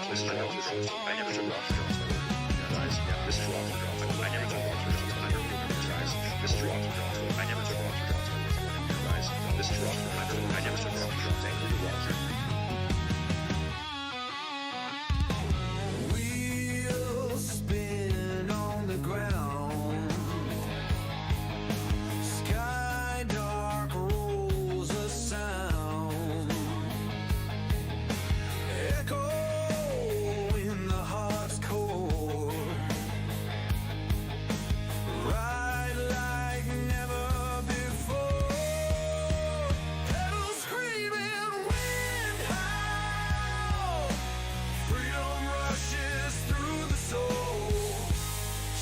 This is Rock for Girls. I never took Rock for Girls. Yeah, guys. Yeah, this is Rock for Girls. I never took Rock for Girls. I never took Girls, guys. This is Rock for Girls. I never took Rock for Girls. Guys. This is Rock for Girls. I never took Rock for Girls. I never took Rock for Girls. Wheels spin on the ground. Sky dark rolls a sound. Echo in the heart's core. Ride like never before. Pedals screaming, wind howl. Freedom rushes through the soul.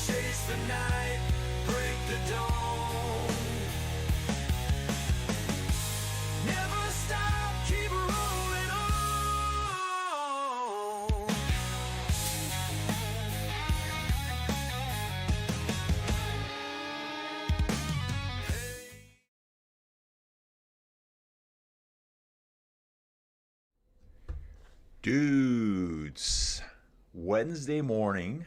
Chase the night, break the dawn. Never stop, keep rolling on. Dudes, Wednesday morning.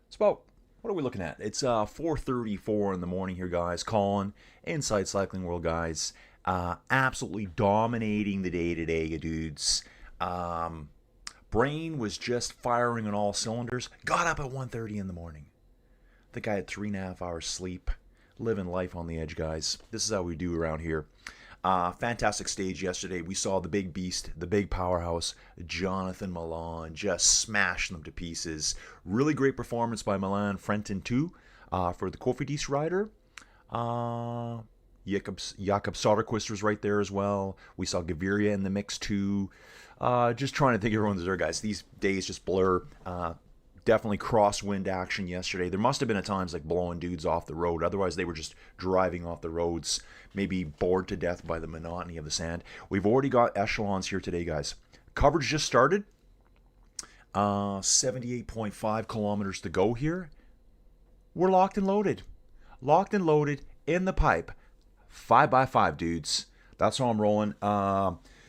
It's about, what are we looking at? It's 4:34 in the morning here, guys. Colin, Inside Cycling World, guys. Absolutely dominating the day today, dudes. Brain was just firing on all cylinders. Got up at 1:30 in the morning. I think I had 3.5 hours sleep. Living life on the edge, guys. This is how we do around here. Fantastic stage yesterday. We saw the big beast, the big powerhouse, Jonathan Milan, just smash them to pieces. Really great performance by Milan Frenton too, for the Cofidis rider. Jakob Soderquist was right there as well. We saw Gaviria in the mix too. Just trying to think everyone's there, guys. These days just blur. Definitely crosswind action yesterday. There must have been at times like blowing dudes off the road. Otherwise, they were just driving off the roads, maybe bored to death by the monotony of the sand. We've already got echelons here today, guys. Coverage just started. 78.5 kilometers to go here. We're locked and loaded. Locked and loaded in the pipe. 5x5, dudes. That's how I'm rolling.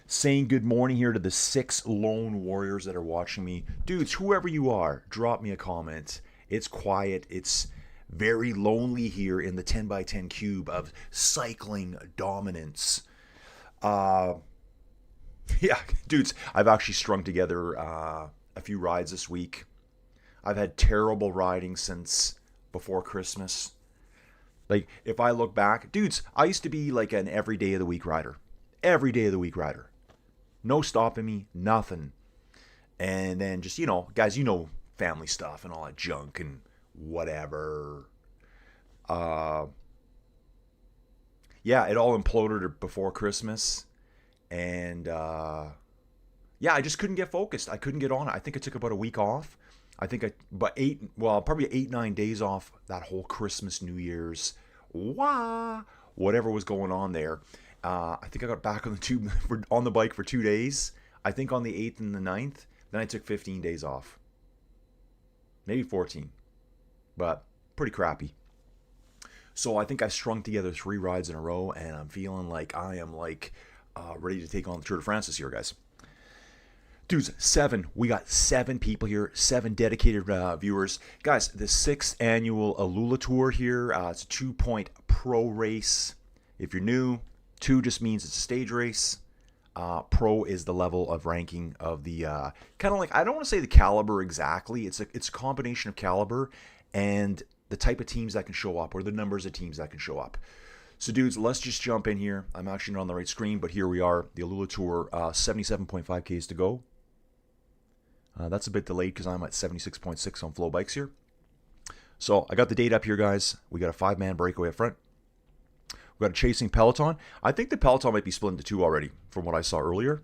Saying good morning here to the 6 lone warriors that are watching me. Dudes, whoever you are, drop me a comment. It's quiet. It's very lonely here in the 10x10 cube of cycling dominance. Yeah, dudes, I've actually strung together a few rides this week. I've had terrible riding since before Christmas. Like, if I look back, dudes, I used to be like an every day of the week rider. Every day of the week rider. No stopping me, nothing. And then just, guys, family stuff and all that junk and whatever. Yeah, it all imploded before Christmas. And, yeah, I just couldn't get focused. I couldn't get on it. I think I took about a week off. Probably 8-9 days off that whole Christmas, New Year's, whatever was going on there. I think I got back on the tube on the bike for 2 days. I think on the 8th and the 9th. Then I took 15 days off. Maybe 14. But pretty crappy. So I think I strung together 3 rides in a row. And I'm feeling like I am ready to take on the Tour de France this year, guys. Dudes, 7. We got 7 people here. 7 dedicated viewers. Guys, the 6th annual Allula Tour here. It's a 2-point pro race. If you're new, 2 just means it's a stage race. Pro is the level of ranking of the kind of like, I don't want to say the caliber exactly. It's a combination of caliber and the type of teams that can show up, or the numbers of teams that can show up. So, dudes, let's just jump in here. I'm actually not on the right screen, but here we are. The Allula Tour, 77.5 Ks to go. That's a bit delayed because I'm at 76.6 on Flow Bikes here. So I got the date up here, guys. We got a 5-man breakaway up front. We've got a chasing peloton. I think the peloton might be split into 2 already from what I saw earlier.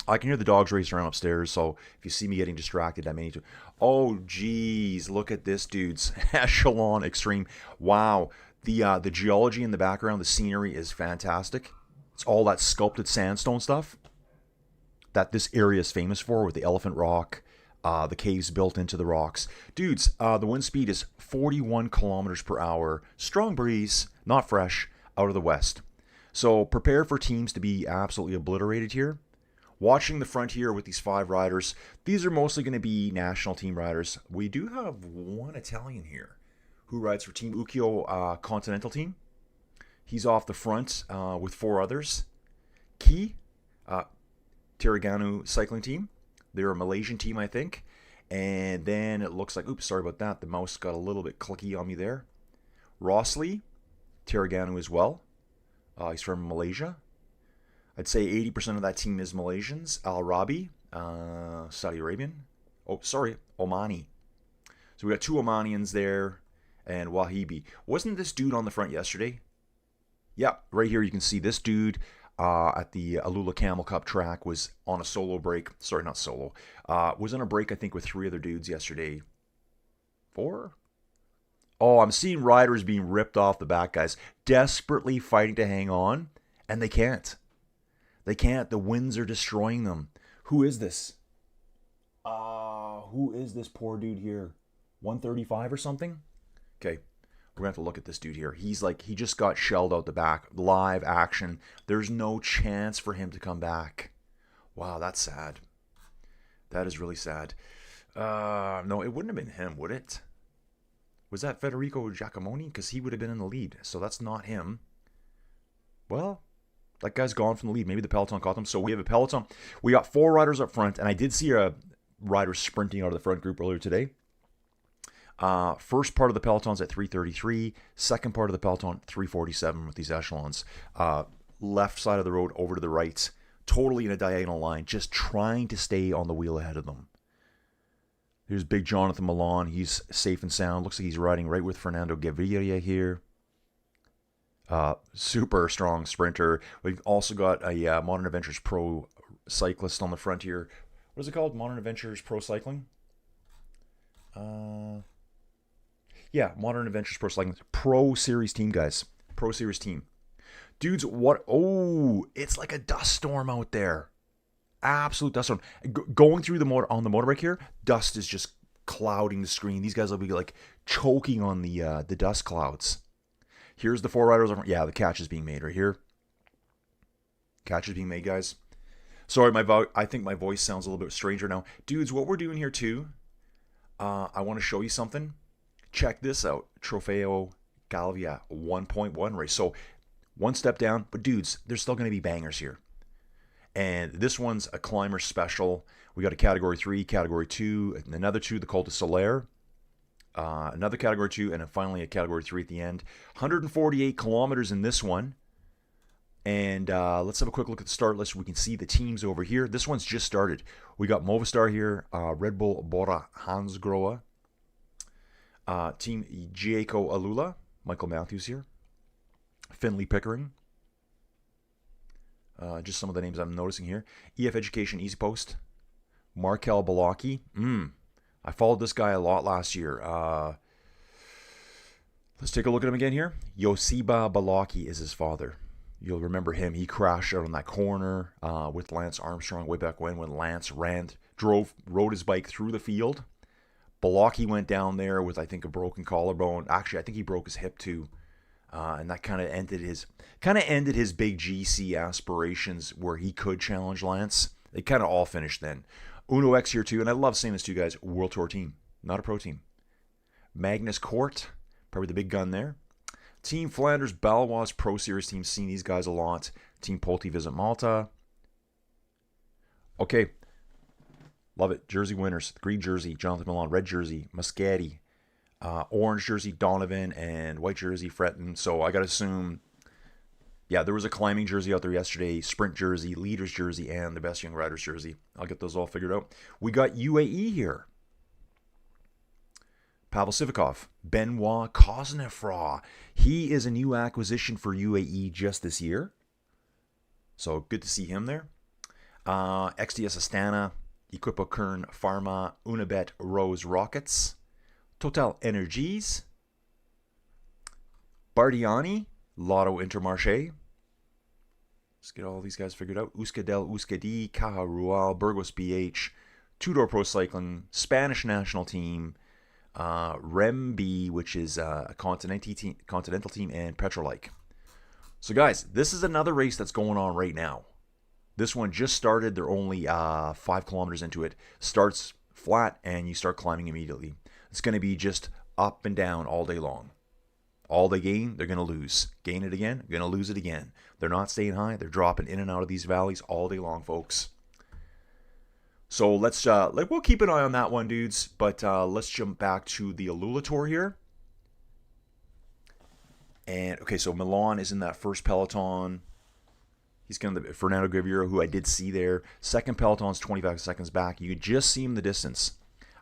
I can hear the dogs racing around upstairs, so if you see me getting distracted, I may need to. Oh, geez, look at this, dudes. Echelon Extreme. Wow. The geology in the background, the scenery is fantastic. It's all that sculpted sandstone stuff that this area is famous for, with the elephant rock, the caves built into the rocks. Dudes, the wind speed is 41 kilometers per hour. Strong breeze, not fresh, out of the west. So prepare for teams to be absolutely obliterated here. Watching the front here with these 5 riders, these are mostly going to be national team riders. We do have one Italian here who rides for Team Ukiyo Continental Team. He's off the front with 4 others. Ki, Tiriganu Cycling Team. They're a Malaysian team, I think. And then it looks like, oops, sorry about that. The mouse got a little bit clicky on me there. Rossley, Tiriganu as well. He's from Malaysia. I'd say 80% of that team is Malaysians. Al Rabi, Saudi Arabian. Oh, sorry, Omani. So we got 2 Omanians there, and Wahibi. Wasn't this dude on the front yesterday? Yeah, right here you can see this dude at the Allula Camel Cup track was on a solo break. Sorry, not solo. Was on a break, I think, with 3 other dudes yesterday. 4? Oh, I'm seeing riders being ripped off the back, guys. Desperately fighting to hang on, and they can't. They can't. The winds are destroying them. Who is this? Who is this poor dude here? 135 or something? Okay, we're going to have to look at this dude here. He's like, he just got shelled out the back. Live action. There's no chance for him to come back. Wow, that's sad. That is really sad. No, it wouldn't have been him, would it? Was that Federico Giacomoni? Because he would have been in the lead. So that's not him. Well, that guy's gone from the lead. Maybe the peloton caught him. So we have a peloton. We got 4 riders up front. And I did see a rider sprinting out of the front group earlier today. First part of the peloton's at 3:33. Second part of the peloton, 3:47 with these echelons. Left side of the road over to the right. Totally in a diagonal line. Just trying to stay on the wheel ahead of them. Here's big Jonathan Milan. He's safe and sound. Looks like he's riding right with Fernando Gaviria here. Super strong sprinter. We've also got a Modern Adventures Pro cyclist on the front here. What is it called? Modern Adventures Pro Cycling? Yeah, Modern Adventures Pro Cycling. Pro Series team, guys. Pro Series team. Dudes, what? Oh, it's like a dust storm out there. Absolute dust storm. Going through the on the motorbike here, dust is just clouding the screen. These guys will be like choking on the dust clouds. Here's the 4 riders. Yeah, the catch is being made right here. Catch is being made, guys. Sorry, I think my voice sounds a little bit stranger now. Dudes, what we're doing here too, I want to show you something. Check this out. Trofeo Galvia 1.1 race. So 1 step down, but dudes, there's still going to be bangers here. And this one's a climber special. We got a category 3, category 2, and another 2, the Col de Solaire. Another category 2, and then finally a category 3 at the end. 148 kilometers in this one. And let's have a quick look at the start list. We can see the teams over here. This one's just started. We got Movistar here, Red Bull Bora Hansgrohe, Team Gieco Allula, Michael Matthews here, Finley Pickering. Just some of the names I'm noticing here. EF Education Easy Post, Markel Balaki. I followed this guy a lot last year. Let's take a look at him again here. Josiba Balaki is his father. You'll remember him. He crashed out on that corner with Lance Armstrong way back when Lance rode his bike through the field. Balaki went down there with, I think, a broken collarbone. Actually, I think he broke his hip too. And that kind of ended his big GC aspirations where he could challenge Lance. They kind of all finished then. Uno X here too, and I love saying this to you guys, World Tour team, not a pro team. Magnus Cort, probably the big gun there. Team Flanders Balois Pro Series team, seen these guys a lot. Team Polti Visit Malta. Okay, love it. Jersey winners, green jersey, Jonathan Milan, red jersey, Muscati, orange jersey, Donovan, and white jersey, Fretton. So I got to assume, yeah, there was a climbing jersey out there yesterday, sprint jersey, leaders jersey, and the best young riders jersey. I'll get those all figured out. We got UAE here. Pavel Sivakov, Benoit Cosnefroy. He is a new acquisition for UAE just this year. So good to see him there. XDS Astana, Equipo Kern Pharma, Unibet Rose Rockets, Total Energies, Bardiani, Lotto Intermarché. Let's get all these guys figured out. Euskadel Euskadi, Caja Rural, Burgos BH, Two-Door Pro Cycling, Spanish national team, Rembi, which is a continental team, and Petrolike. So guys, this is another race that's going on right now. This one just started. They're only 5 kilometers into it. Starts flat and you start climbing immediately. It's going to be just up and down all day long. All they gain, they're going to lose. Gain it again, going to lose it again. They're not staying high. They're dropping in and out of these valleys all day long, folks. So we'll keep an eye on that one, dudes. But let's jump back to the Allula Tour here. And okay, so Milan is in that first peloton. He's going to Fernando Gaviria, who I did see there. Second peloton's 25 seconds back. You could just see him in the distance.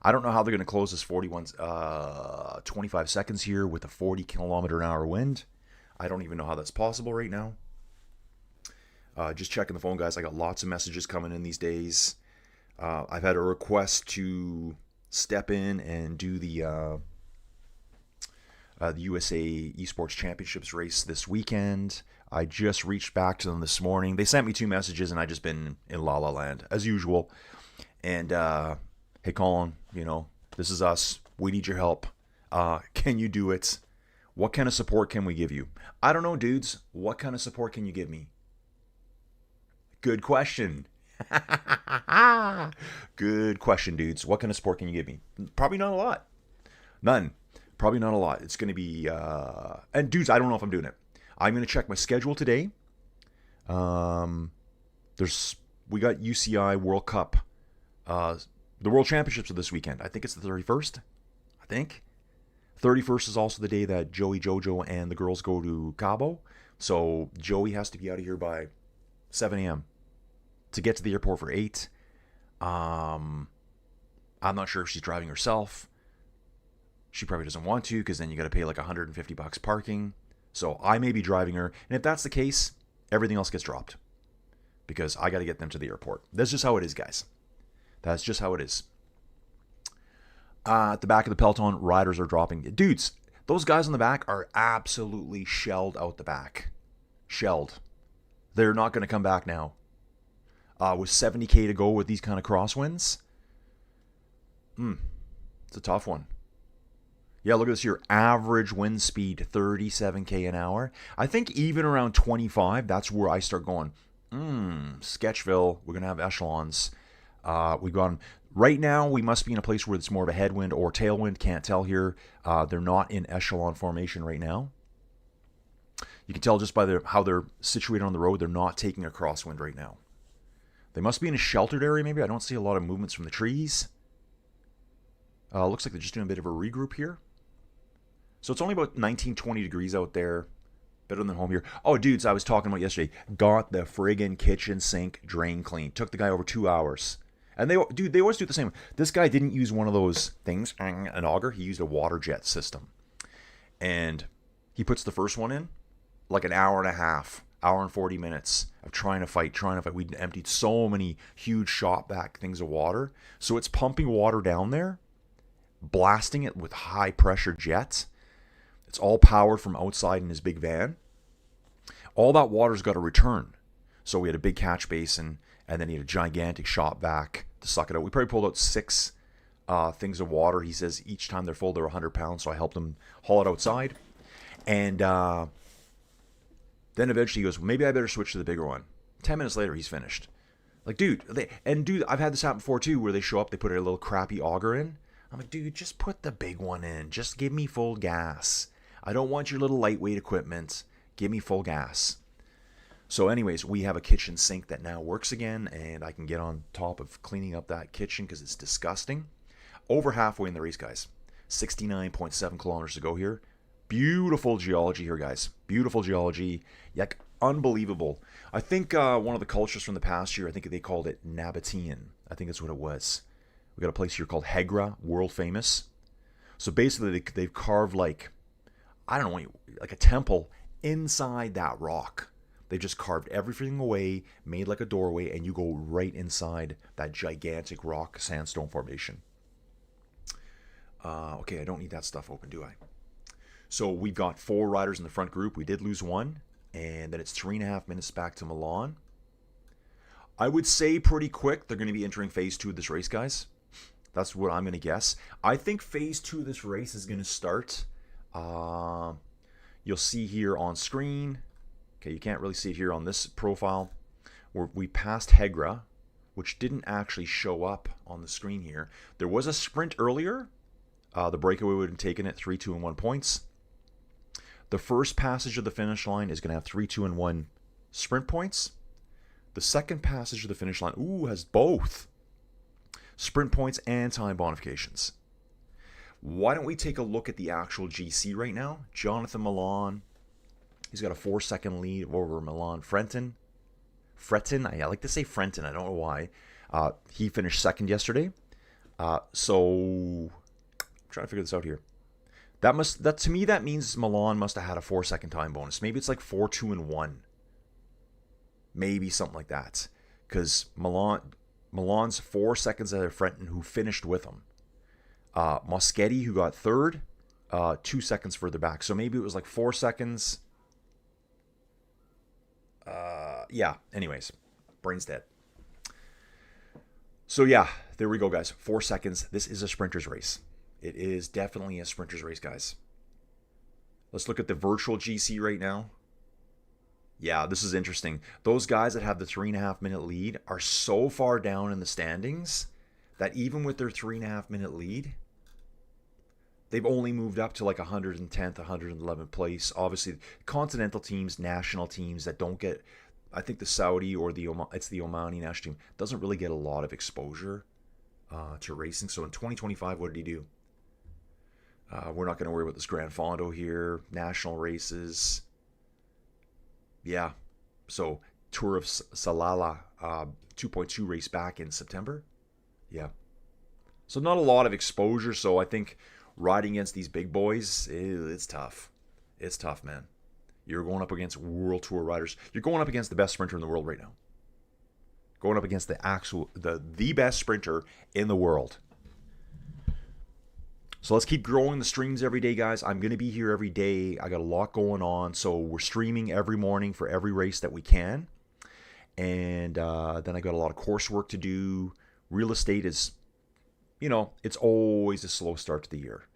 I don't know how they're going to close this 25 seconds here with a 40-kilometer-an-hour wind. I don't even know how that's possible right now. Just checking the phone, guys. I got lots of messages coming in these days. I've had a request to step in and do the USA Esports Championships race this weekend. I just reached back to them this morning. They sent me 2 messages, and I just been in La La Land as usual. And hey, Colin, this is us. We need your help. Can you do it? What kind of support can we give you? I don't know, dudes. What kind of support can you give me? Good question. Good question, dudes. What kind of support can you give me? Probably not a lot. None. Probably not a lot. It's going to be... and dudes, I don't know if I'm doing it. I'm going to check my schedule today. We got UCI World Cup. The World Championships are this weekend. I think it's the 31st. I think. 31st is also the day that Joey, Jojo, and the girls go to Cabo. So Joey has to be out of here by 7 a.m. to get to the airport for 8. I'm not sure if she's driving herself. She probably doesn't want to, because then you got to pay like $150 parking. So I may be driving her. And if that's the case, everything else gets dropped, because I got to get them to the airport. That's just how it is, guys. That's just how it is. At the back of the peloton, riders are dropping. Dudes, those guys on the back are absolutely shelled out the back. Shelled. They're not going to come back now. With 70K to go with these kind of crosswinds, it's a tough one. Yeah, look at this here. Average wind speed, 37K an hour. I think even around 25, that's where I start going, Sketchville, we're going to have echelons. We've gone... Right now, we must be in a place where it's more of a headwind or tailwind. Can't tell here. They're not in echelon formation right now. You can tell just by how they're situated on the road, they're not taking a crosswind right now. They must be in a sheltered area, maybe. I don't see a lot of movements from the trees. Looks like they're just doing a bit of a regroup here. So it's only about 19, 20 degrees out there. Better than home here. Oh, dudes, I was talking about yesterday. Got the friggin' kitchen sink drain clean. Took the guy over 2 hours. And they always do it the same. This guy didn't use one of those things, an auger. He used a water jet system. And he puts the first one in, like an hour and a half, hour and 40 minutes of trying to fight. We emptied so many huge shot back things of water. So it's pumping water down there, blasting it with high pressure jets. It's all powered from outside in his big van. All that water's got to return. So we had a big catch basin, and then he had a gigantic shot vac to suck it out. We probably pulled out 6 things of water. He says each time they're full, they're 100 pounds. So I helped him haul it outside. And then eventually he goes, well, maybe I better switch to the bigger one. 10 minutes later, he's finished. Like, dude, I've had this happen before too, where they show up, they put a little crappy auger in. I'm like, dude, just put the big one in. Just give me full gas. I don't want your little lightweight equipment. Give me full gas. So anyways, we have a kitchen sink that now works again, and I can get on top of cleaning up that kitchen because it's disgusting. Over halfway in the race, guys. 69.7 kilometers to go here. Beautiful geology here, guys. Beautiful geology. Like, unbelievable. I think one of the cultures from the past year, I think they called it Nabatean. I think that's what it was. We got a place here called Hegra, world famous. So basically, they've carved like a temple inside that rock. They just carved everything away, made like a doorway, and you go right inside that gigantic rock sandstone formation. Okay, I don't need that stuff open, do I? So we've got 4 riders in the front group. We did lose one, and then it's 3.5 minutes back to Milan. I would say pretty quick they're going to be entering phase 2 of this race, guys. That's what I'm going to guess. I think phase 2 of this race is going to start. You'll see here on screen. Okay, you can't really see it here on this profile. We passed Hegra, which didn't actually show up on the screen here. There was a sprint earlier. The breakaway would have taken it 3, 2, and 1 points. The first passage of the finish line is going to have 3, 2, and 1 sprint points. The second passage of the finish line, has both sprint points and time bonifications. Why don't we take a look at the actual GC right now? Jonathan Milan, he's got a 4-second lead over Milan Frenton. I like to say Frenton, I don't know why. He finished second yesterday. So, I'm trying to figure this out here. That to me, that means Milan must have had a 4-second time bonus. Maybe it's like 4, 2, and 1. Maybe something like that. Because Milan's 4 seconds ahead of Frenton, who finished with him. Moschetti, who got third, 2 seconds further back. So maybe it was like 4 seconds. Yeah, anyways. Brain's dead. So yeah, there we go, guys. 4 seconds. This is a sprinter's race. It is definitely a sprinter's race, guys. Let's look at the virtual GC right now. Yeah, this is interesting. Those guys that have the 3.5-minute lead are so far down in the standings that even with their 3.5-minute lead, they've only moved up to like 110th, 111th place. Obviously, continental teams, national teams that don't get, I think the Saudi or the Omani national team doesn't really get a lot of exposure to racing. So in 2025, what did he do? We're not going to worry about this Gran Fondo here. National races. Yeah. So Tour of Salalah, 2.2 race back in September. Yeah. So not a lot of exposure. So I think riding against these big boys, it's tough. It's tough, man. You're going up against World Tour riders. You're going up against the best sprinter in the world right now. Going up against the best sprinter in the world. So let's keep growing the streams every day, guys. I'm going to be here every day. I got a lot going on. So we're streaming every morning for every race that we can. And then I got a lot of coursework to do. Real estate is, it's always a slow start to the year.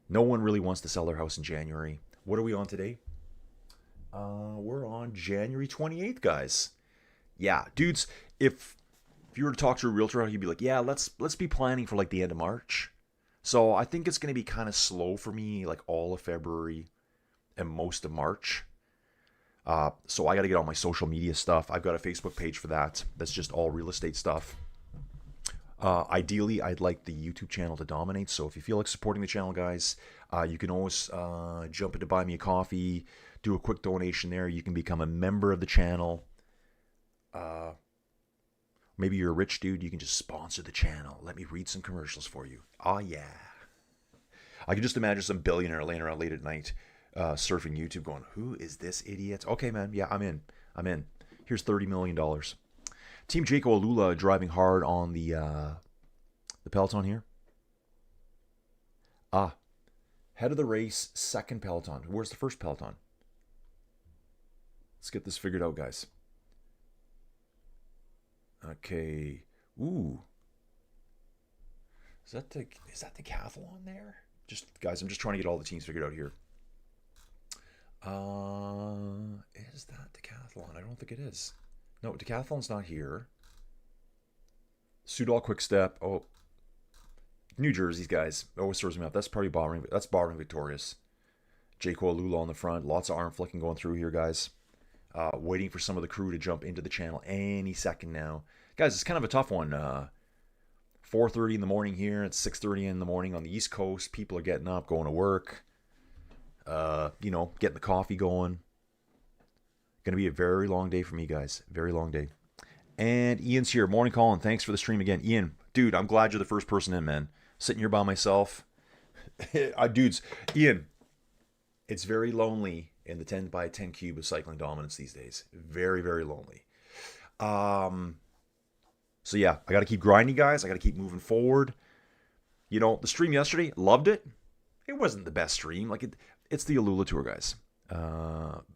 No one really wants to sell their house in January. What are we on today? We're on January 28th, guys. Yeah, dudes, if you were to talk to a realtor, he'd be like, yeah, let's be planning for like the end of March. So I think it's going to be kind of slow for me, like all of February and most of March. So I got to get all my social media stuff. I've got a Facebook page for that. That's just all real estate stuff. Ideally, I'd like the YouTube channel to dominate. So if you feel like supporting the channel, guys, you can always jump into Buy Me a Coffee, do a quick donation there. You can become a member of the channel. Maybe you're a rich dude. You can just sponsor the channel. Let me read some commercials for you. Oh, yeah. I can just imagine some billionaire laying around late at night surfing YouTube going, who is this idiot? Okay, man. Yeah, I'm in. Here's $30 million. Team Jaco Allula driving hard on the peloton here. Head of the race, second peloton. Where's the first peloton? Let's get this figured out, guys. Okay. Ooh. Is that decathlon there? Just guys, I'm just trying to get all the teams figured out here. Is that decathlon? I don't think it is. No, decathlon's not here. Soudal Quick Step. Oh, New Jersey's guys. Always throws me off. That's probably Bobbering. That's Bobbering Victorious. Jaco Allula on the front. Lots of arm flicking going through here, guys. Waiting for some of the crew to jump into the channel any second now. Guys, it's kind of a tough one. 4:30 in the morning here. It's 6:30 in the morning on the East Coast. People are getting up, going to work. Getting the coffee going. Going to be a very long day for me, guys. Very long day. And Ian's here. Morning, Colin. Thanks for the stream again. Ian, dude, I'm glad you're the first person in, man. Sitting here by myself. Dudes, Ian, it's very lonely in the 10 by 10 cube of cycling dominance these days. Very, very lonely. So yeah, I got to keep grinding, guys. I got to keep moving forward. The stream yesterday, loved it. It wasn't the best stream. It's the Allula Tour, guys.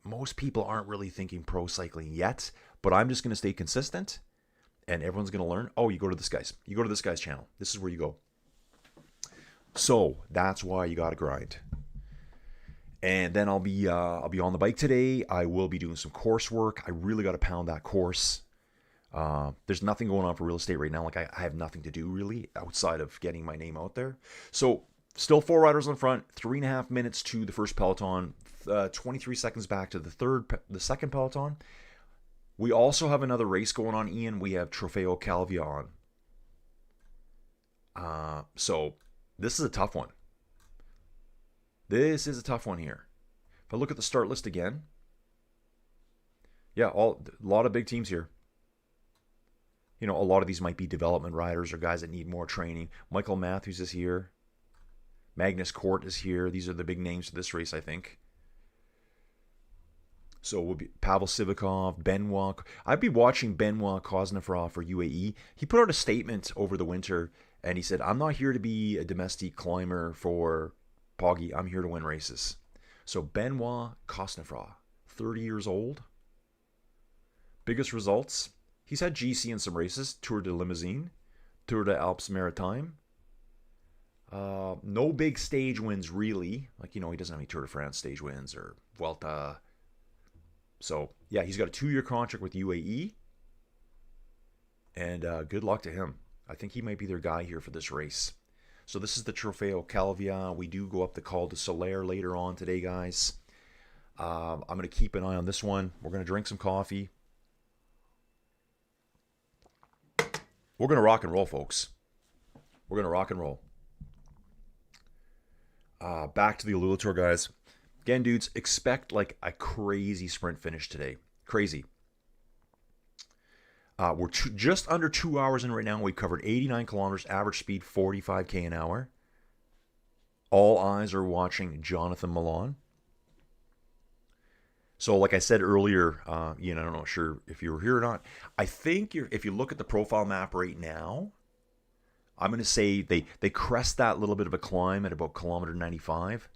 Most people aren't really thinking pro cycling yet, but I'm just going to stay consistent and everyone's going to learn. Oh, you go to this guy's channel. This is where you go. So that's why you got to grind. And then I'll be on the bike today. I will be doing some coursework. I really got to pound that course. There's nothing going on for real estate right now. Like I have nothing to do really outside of getting my name out there. So still 4 riders on front, 3.5 minutes to the first peloton, 23 seconds back to the second peloton. We also have another race going on, Ian. We have Trofeo Calvia on. So this is a tough one. This is a tough one here. If I look at the start list again, yeah, a lot of big teams here. You know, a lot of these might be development riders or guys that need more training. Michael Matthews is here. Magnus Cort is here. These are the big names for this race, I think. So we'll be Pavel Sivakov, Benoit. I'd be watching Benoit Kosnefroy for UAE. He put out a statement over the winter, and he said, I'm not here to be a domestic climber for Poggy. I'm here to win races. So Benoit Kosnefroy, 30 years old. Biggest results. He's had GC in some races. Tour de Limousin, Tour de Alpes Maritime. No big stage wins, really. Like, you know, he doesn't have any Tour de France stage wins or Vuelta. So, yeah, he's got a 2-year contract with UAE. And good luck to him. I think he might be their guy here for this race. So this is the Trofeo Calvia. We do go up the Col de Solaire later on today, guys. I'm going to keep an eye on this one. We're going to drink some coffee. We're going to rock and roll, folks. We're going to rock and roll. Back to the Allula Tour, guys. Again, dudes, expect like a crazy sprint finish today. Crazy. We're just under 2 hours in right now. We've covered 89 kilometers, average speed 45k an hour. All eyes are watching Jonathan Milan. So, like I said earlier, I'm not sure if you were here or not. I think if you look at the profile map right now, I'm going to say they crest that little bit of a climb at about kilometer 95.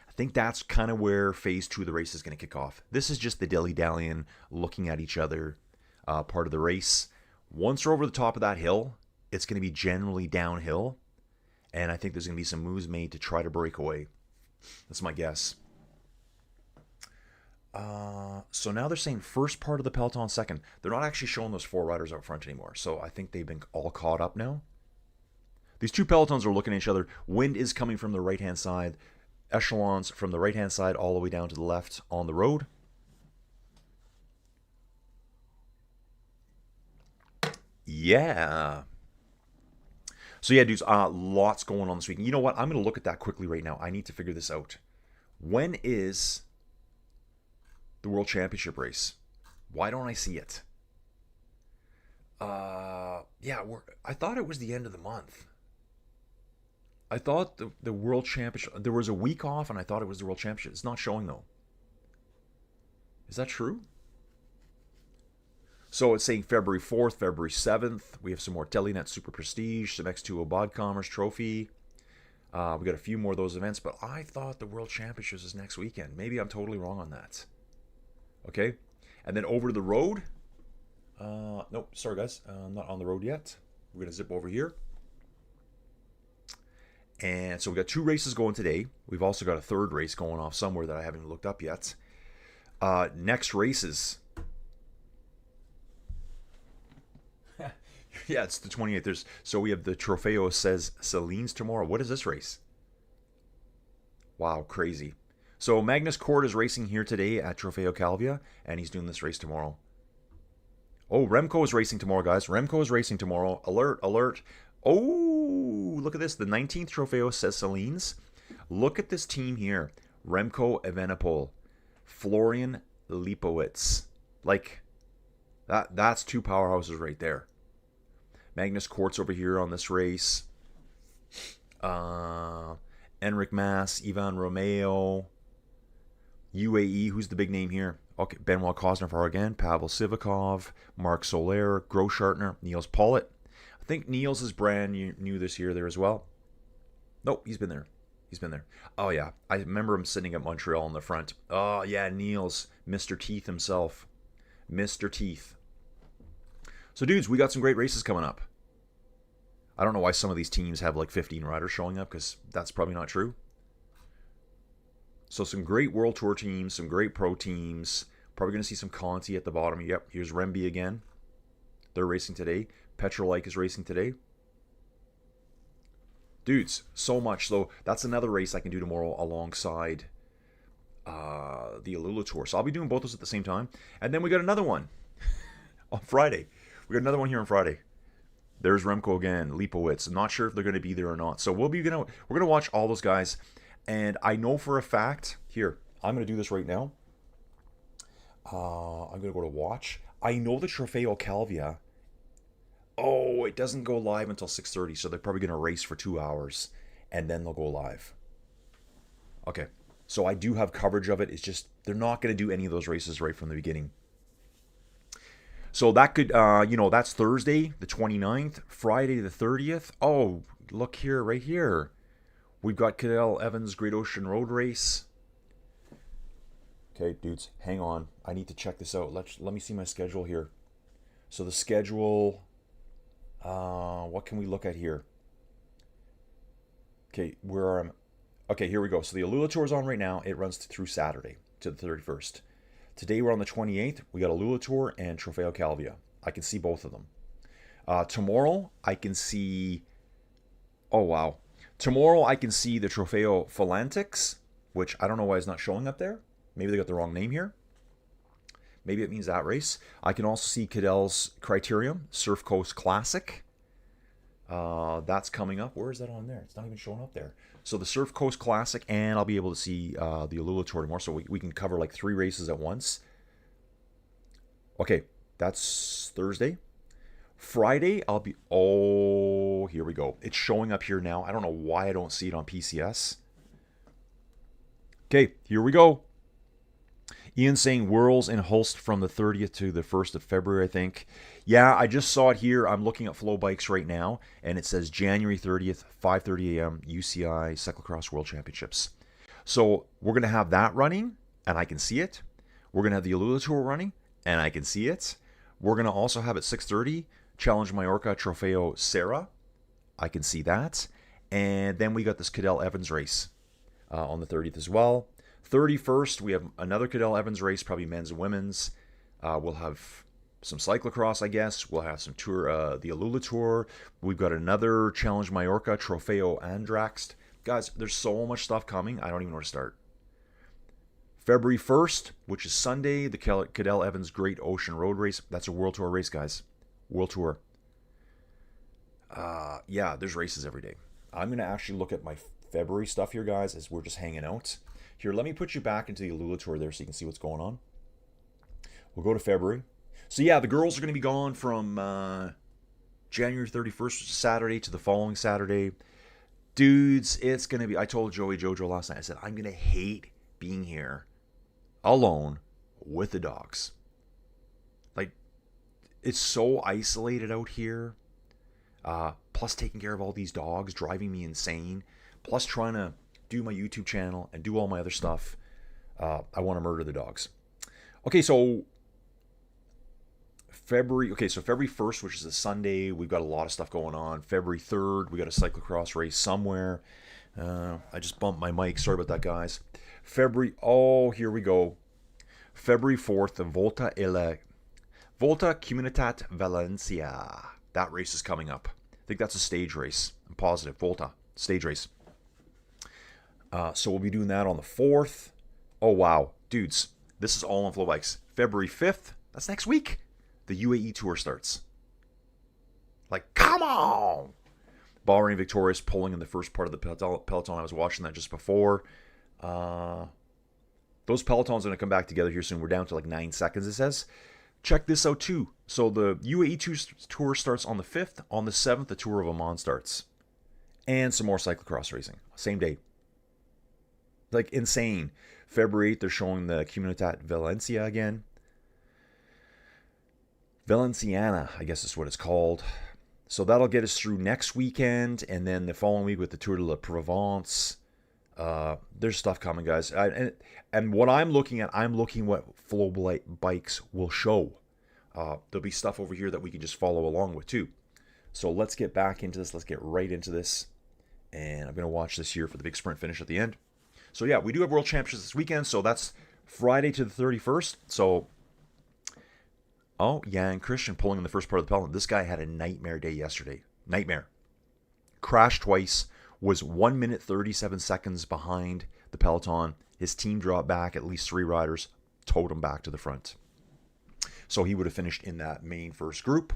I think that's kind of where phase 2 of the race is going to kick off. This is just the dilly-dallying, looking at each other part of the race. Once we're over the top of that hill, it's going to be generally downhill. And I think there's going to be some moves made to try to break away. That's my guess. So now they're saying first part of the peloton second. They're not actually showing those 4 riders out front anymore. So I think they've been all caught up now. These 2 pelotons are looking at each other. Wind is coming from the right-hand side. Echelons from the right-hand side all the way down to the left on the road. Yeah. So yeah, dudes, lots going on this week. You know what? I'm going to look at that quickly right now. I need to figure this out. When is the World Championship race? Why don't I see it? Yeah, I thought it was the end of the month. I thought the World Championship, there was a week off and I thought it was the World Championship. It's not showing though. Is that true? So it's saying February 4th, February 7th. We have some more Telenet Super Prestige, some X2O Bodcommerce Trophy. We got a few more of those events, but I thought the World Championships is next weekend. Maybe I'm totally wrong on that. Okay. And then over to the road. Nope, sorry guys. I'm not on the road yet. We're going to zip over here. And so we got 2 races going today. We've also got a 3rd race going off somewhere that I haven't looked up yet. Next races. Yeah, it's the 28th. So we have the Trofeo says Salines tomorrow. What is this race? Wow, crazy. So Magnus Cort is racing here today at Trofeo Calvia, and he's doing this race tomorrow. Oh, Remco is racing tomorrow, guys. Remco is racing tomorrow. Alert, alert. Oh, look at this. The 19th Trofeo says Salines. Look at this team here. Remco Evenepoel. Florian Lipowitz. Like, that's 2 powerhouses right there. Magnus Cort's over here on this race. Enric Mas, Ivan Romeo. UAE, who's the big name here? Okay, Benoit Kosnefroy again, Pavel Sivakov, Mark Soler, Groschartner, Niels Pollitt. I think Niels is brand new this year there as well. Nope, he's been there. He's been there. Oh, yeah. I remember him sitting at Montreal in the front. Oh, yeah, Niels, Mr. Teeth himself. Mr. Teeth. So, dudes, we got some great races coming up. I don't know why some of these teams have like 15 riders showing up, because that's probably not true. So some great World Tour teams, some great pro teams. Probably going to see some Conti at the bottom. Yep, here's Remby again. They're racing today. Petrolike is racing today. Dudes, so much. So that's another race I can do tomorrow alongside the Allula Tour. So I'll be doing both those at the same time. And then we got another one on Friday. We got another one here on Friday. There's Remco again, Lipowitz. I'm not sure if they're going to be there or not. So we're gonna watch all those guys. And I know for a fact, here, I'm going to do this right now. I'm going to go to watch. I know the Trofeo Calvia. Oh, it doesn't go live until 6:30, so they're probably going to race for 2 hours, and then they'll go live. Okay, so I do have coverage of it. It's just they're not going to do any of those races right from the beginning. So that could, that's Thursday, the 29th, Friday, the 30th. Oh, look here, right here. We've got Cadel Evans Great Ocean Road Race. Okay, dudes, hang on. I need to check this out. Let me see my schedule here. So the schedule, what can we look at here? Okay, okay, here we go. So the Allula Tour is on right now. It runs through Saturday to the 31st. Today we're on the 28th. We got Allula Tour and Trofeo Calvia. I can see both of them. Tomorrow I can see, oh wow. Tomorrow I can see the Trofeo Phalanx, which I don't know why it's not showing up there. Maybe they got the wrong name here. Maybe it means that race. I can also see Cadel's Criterium, Surf Coast Classic. That's coming up. Where is that on there? It's not even showing up there. So the Surf Coast Classic, and I'll be able to see the Allula Tour tomorrow. So we can cover like 3 races at once. Okay, that's Thursday. Friday, I'll be... Oh, here we go. It's showing up here now. I don't know why I don't see it on PCS. Okay, here we go. Ian saying Whirls in Hulst from the 30th to the 1st of February, I think. Yeah, I just saw it here. I'm looking at Flow Bikes right now, and it says January 30th, 5:30 a.m., UCI Cyclocross World Championships. So we're going to have that running, and I can see it. We're going to have the Allula Tour running, and I can see it. We're going to also have at 6:30 Challenge Mallorca Trofeo Serra. I can see that. And then we got this Cadel Evans race on the 30th as well. 31st, we have another Cadel Evans race, probably men's and women's. We'll have some cyclocross, I guess. We'll have some tour, the Allula Tour. We've got another Challenge Mallorca Trofeo Andraxt. Guys, there's so much stuff coming. I don't even know where to start. February 1st, which is Sunday, the Cadel Evans Great Ocean Road Race. That's a World Tour race, guys. World Tour. Yeah, there's races every day. I'm going to actually look at my February stuff here, guys, as we're just hanging out. Here, let me put you back into the Allula Tour there so you can see what's going on. We'll go to February. So yeah, the girls are going to be gone from January 31st, Saturday, to the following Saturday. Dudes, it's going to be... I told Joey Jojo last night, I said, I'm going to hate being here alone with the dogs. Like, it's so isolated out here. Plus taking care of all these dogs, driving me insane. Plus trying to do my YouTube channel and do all my other stuff. I want to murder the dogs. Okay, so February 1st, which is a Sunday, we've got a lot of stuff going on. February 3rd, we got a cyclocross race somewhere. I just bumped my mic. Sorry about that, guys. Here we go. February 4th, the Volta Comunitat Valencia. That race is coming up. I think that's a stage race. I'm positive. Volta, stage race. So we'll be doing that on the 4th. Oh, wow. Dudes, this is all on Flow Bikes. February 5th, that's next week. The UAE Tour starts. Like, come on! Bahrain Victorious pulling in the first part of the peloton. I was watching that just before. Those pelotons are going to come back together here soon. We're down to like 9 seconds, it says. Check this out, too. So the UAE Tour starts on the 5th. On the 7th, the Tour of Oman starts. And some more cyclocross racing. Same day. Like, insane. February 8th, they're showing the Comunitat Valencia again. Valenciana, I guess is what it's called. So that'll get us through next weekend. And then the following week with the Tour de la Provence. There's stuff coming, guys. And what I'm looking at, what Flow Bikes will show. There'll be stuff over here that we can just follow along with, too. So let's get back into this. Let's get right into this. And I'm going to watch this here for the big sprint finish at the end. So yeah, we do have World Championships this weekend, so that's Friday to the 31st. So Oh, yeah, and Christian pulling in the first part of the peloton. This guy had a nightmare day yesterday. Nightmare. Crashed twice, was 1 minute 37 seconds behind the peloton. His team dropped back at least 3 riders, towed him back to the front. So he would have finished in that main first group.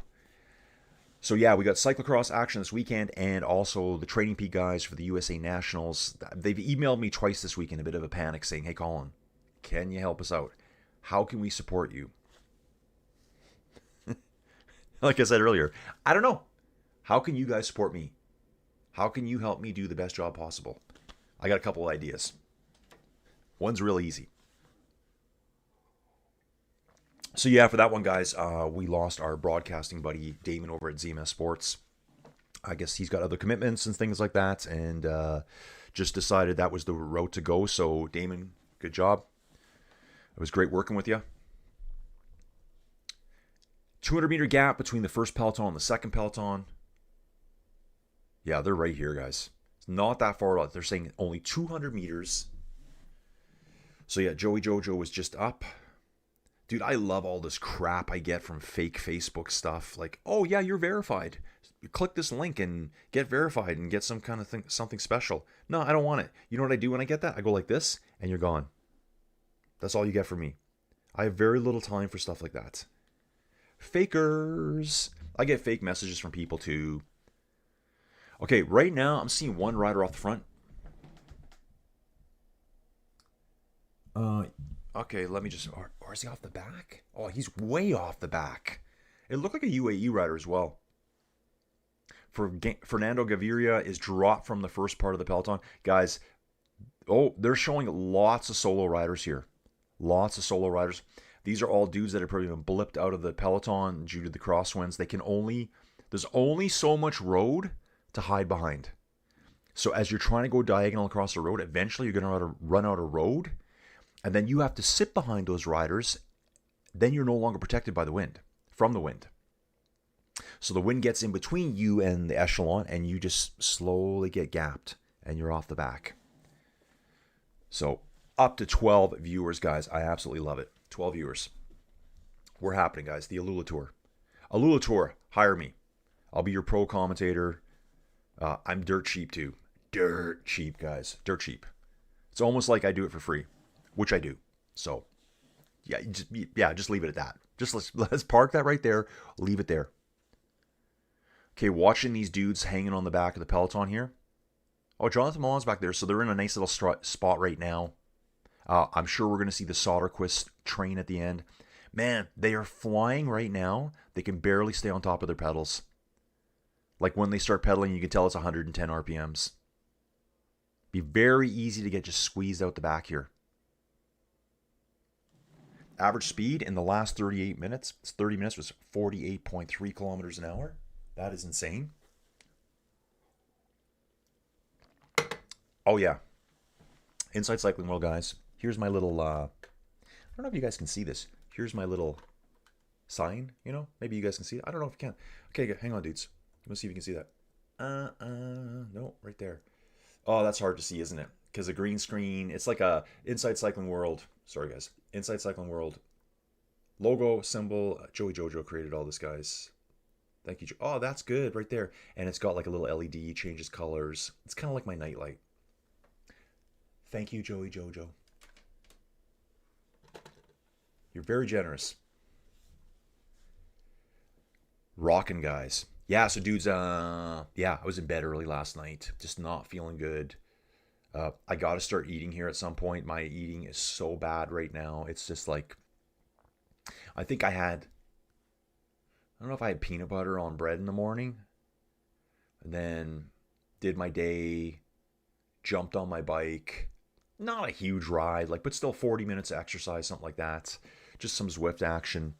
So yeah, we got cyclocross action this weekend, and also the Training Peak guys for the USA Nationals. They've emailed me twice this week in a bit of a panic saying, hey Colin, can you help us out? How can we support you? Like I said earlier, I don't know. How can you guys support me? How can you help me do the best job possible? I got a couple of ideas. One's real easy. So yeah, for that one, guys, we lost our broadcasting buddy, Damon, over at ZMS Sports. I guess he's got other commitments and things like that, and just decided that was the route to go. So Damon, good job. It was great working with you. 200-meter gap between the first peloton and the second peloton. Yeah, they're right here, guys. It's not that far out. They're saying only 200 meters. So yeah, Joey Jojo was just up. Dude, I love all this crap I get from fake Facebook stuff. Like, oh yeah, you're verified. You click this link and get verified and get some kind of thing, something special. No, I don't want it. You know what I do when I get that? I go like this, and you're gone. That's all you get from me. I have very little time for stuff like that. Fakers. I get fake messages from people too. Okay, right now I'm seeing one rider off the front. Okay, let me just... Or is he off the back? Oh, he's way off the back. It looked like a UAE rider as well. Fernando Gaviria is dropped from the first part of the peloton. Guys, oh, they're showing lots of solo riders here. Lots of solo riders. These are all dudes that have probably been blipped out of the peloton due to the crosswinds. There's only so much road to hide behind. So as you're trying to go diagonal across the road, eventually you're going to run out of road. And then you have to sit behind those riders. Then you're no longer protected by the wind, from the wind. So the wind gets in between you and the echelon, and you just slowly get gapped, and you're off the back. So up to 12 viewers, guys. I absolutely love it. 12 viewers. We're happening, guys. The Allula Tour. Allula Tour, hire me. I'll be your pro commentator. I'm dirt cheap, too. Dirt cheap, guys. Dirt cheap. It's almost like I do it for free, which I do. So, just leave it at that. Just let's park that right there. Leave it there. Okay, watching these dudes hanging on the back of the peloton here. Oh, Jonathan Milan's back there, so they're in a nice little spot right now. I'm sure we're going to see the Soderquist train at the end. Man, they are flying right now. They can barely stay on top of their pedals. Like when they start pedaling, you can tell it's 110 RPMs. Be very easy to get just squeezed out the back here. Average speed in the last 30 minutes was 48.3 kilometers an hour. That is insane. Oh yeah. Inside Cycling World, guys. Here's my little, I don't know if you guys can see this. Here's my little sign, you know? Maybe you guys can see it. I don't know if you can. Okay, hang on, dudes. Let's see if you can see that. No, right there. Oh, that's hard to see, isn't it? Because a green screen, it's like a Inside Cycling World. Sorry, guys. Inside Cycling World logo, symbol. Joey Jojo created all this, guys. Thank you. Oh, that's good right there. And it's got like a little LED, changes colors. It's kind of like my nightlight. Thank you, Joey Jojo. You're very generous. Rockin', guys. Yeah, so dudes, I was in bed early last night. Just not feeling good. I got to start eating here at some point. My eating is so bad right now. It's just like, I think I don't know if I had peanut butter on bread in the morning. And then did my day, jumped on my bike. Not a huge ride, but still 40 minutes of exercise, something like that. Just some Zwift action,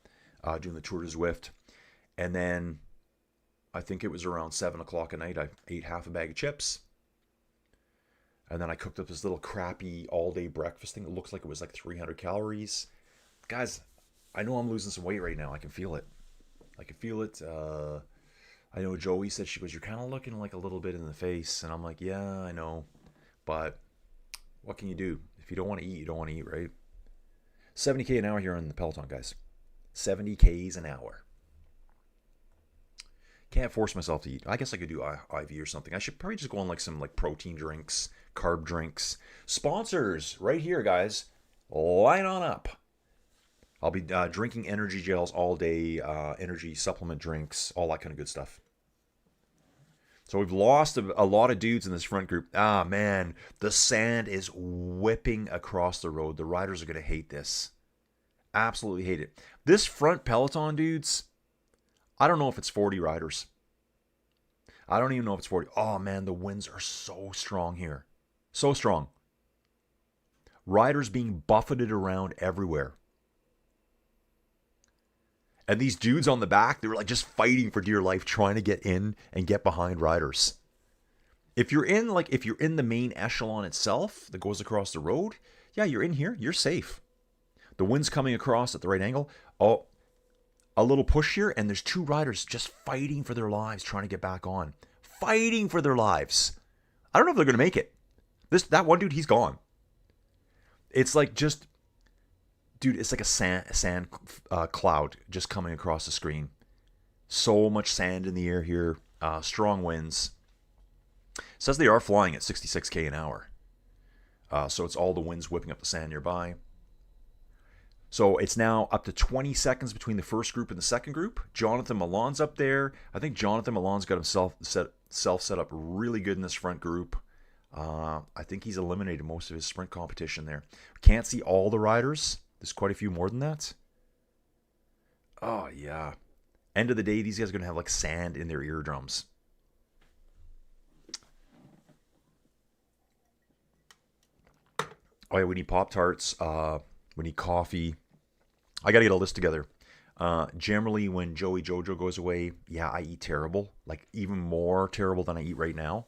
doing the Tour de Zwift. And then I think it was around 7 o'clock at night, I ate half a bag of chips. And then I cooked up this little crappy all-day breakfast thing. It looks like it was like 300 calories. Guys, I know I'm losing some weight right now. I can feel it. I can feel it. I know Joey said, she goes, you're kind of looking like a little bit in the face. And I'm like, yeah, I know. But what can you do? If you don't want to eat, you don't want to eat, right? 70K an hour here on the Peloton, guys. 70 Ks an hour. Can't force myself to eat. I guess I could do IV or something. I should probably just go on like some like protein drinks, carb drinks. Sponsors right here, guys. Line on up. I'll be drinking energy gels all day, energy supplement drinks, all that kind of good stuff. So we've lost a lot of dudes in this front group. Ah, man, the sand is whipping across the road. The riders are going to hate this. Absolutely hate it. This front peloton, dudes, I don't know if it's 40 riders. I don't even know if it's 40. Oh, man, the winds are so strong here. So strong. Riders being buffeted around everywhere. And these dudes on the back, they were like just fighting for dear life, trying to get in and get behind riders. If you're in the main echelon itself that goes across the road, yeah, you're in here, you're safe. The wind's coming across at the right angle. Oh, a little push here, and there's two riders just fighting for their lives, trying to get back on. Fighting for their lives. I don't know if they're going to make it. That one dude, he's gone. It's like just... Dude, it's like a sand cloud just coming across the screen. So much sand in the air here. Strong winds. It says they are flying at 66k an hour. So it's all the winds whipping up the sand nearby. So it's now up to 20 seconds between the first group and the second group. Jonathan Milan's up there. I think Jonathan Milan's got himself set up really good in this front group. I think he's eliminated most of his sprint competition there. Can't see all the riders. There's quite a few more than that. Oh, yeah. End of the day, these guys are going to have like sand in their eardrums. Oh, yeah, we need Pop-Tarts. We need coffee. I got to get a list together. Generally, when Joey Jojo goes away, yeah, I eat terrible. Like, even more terrible than I eat right now.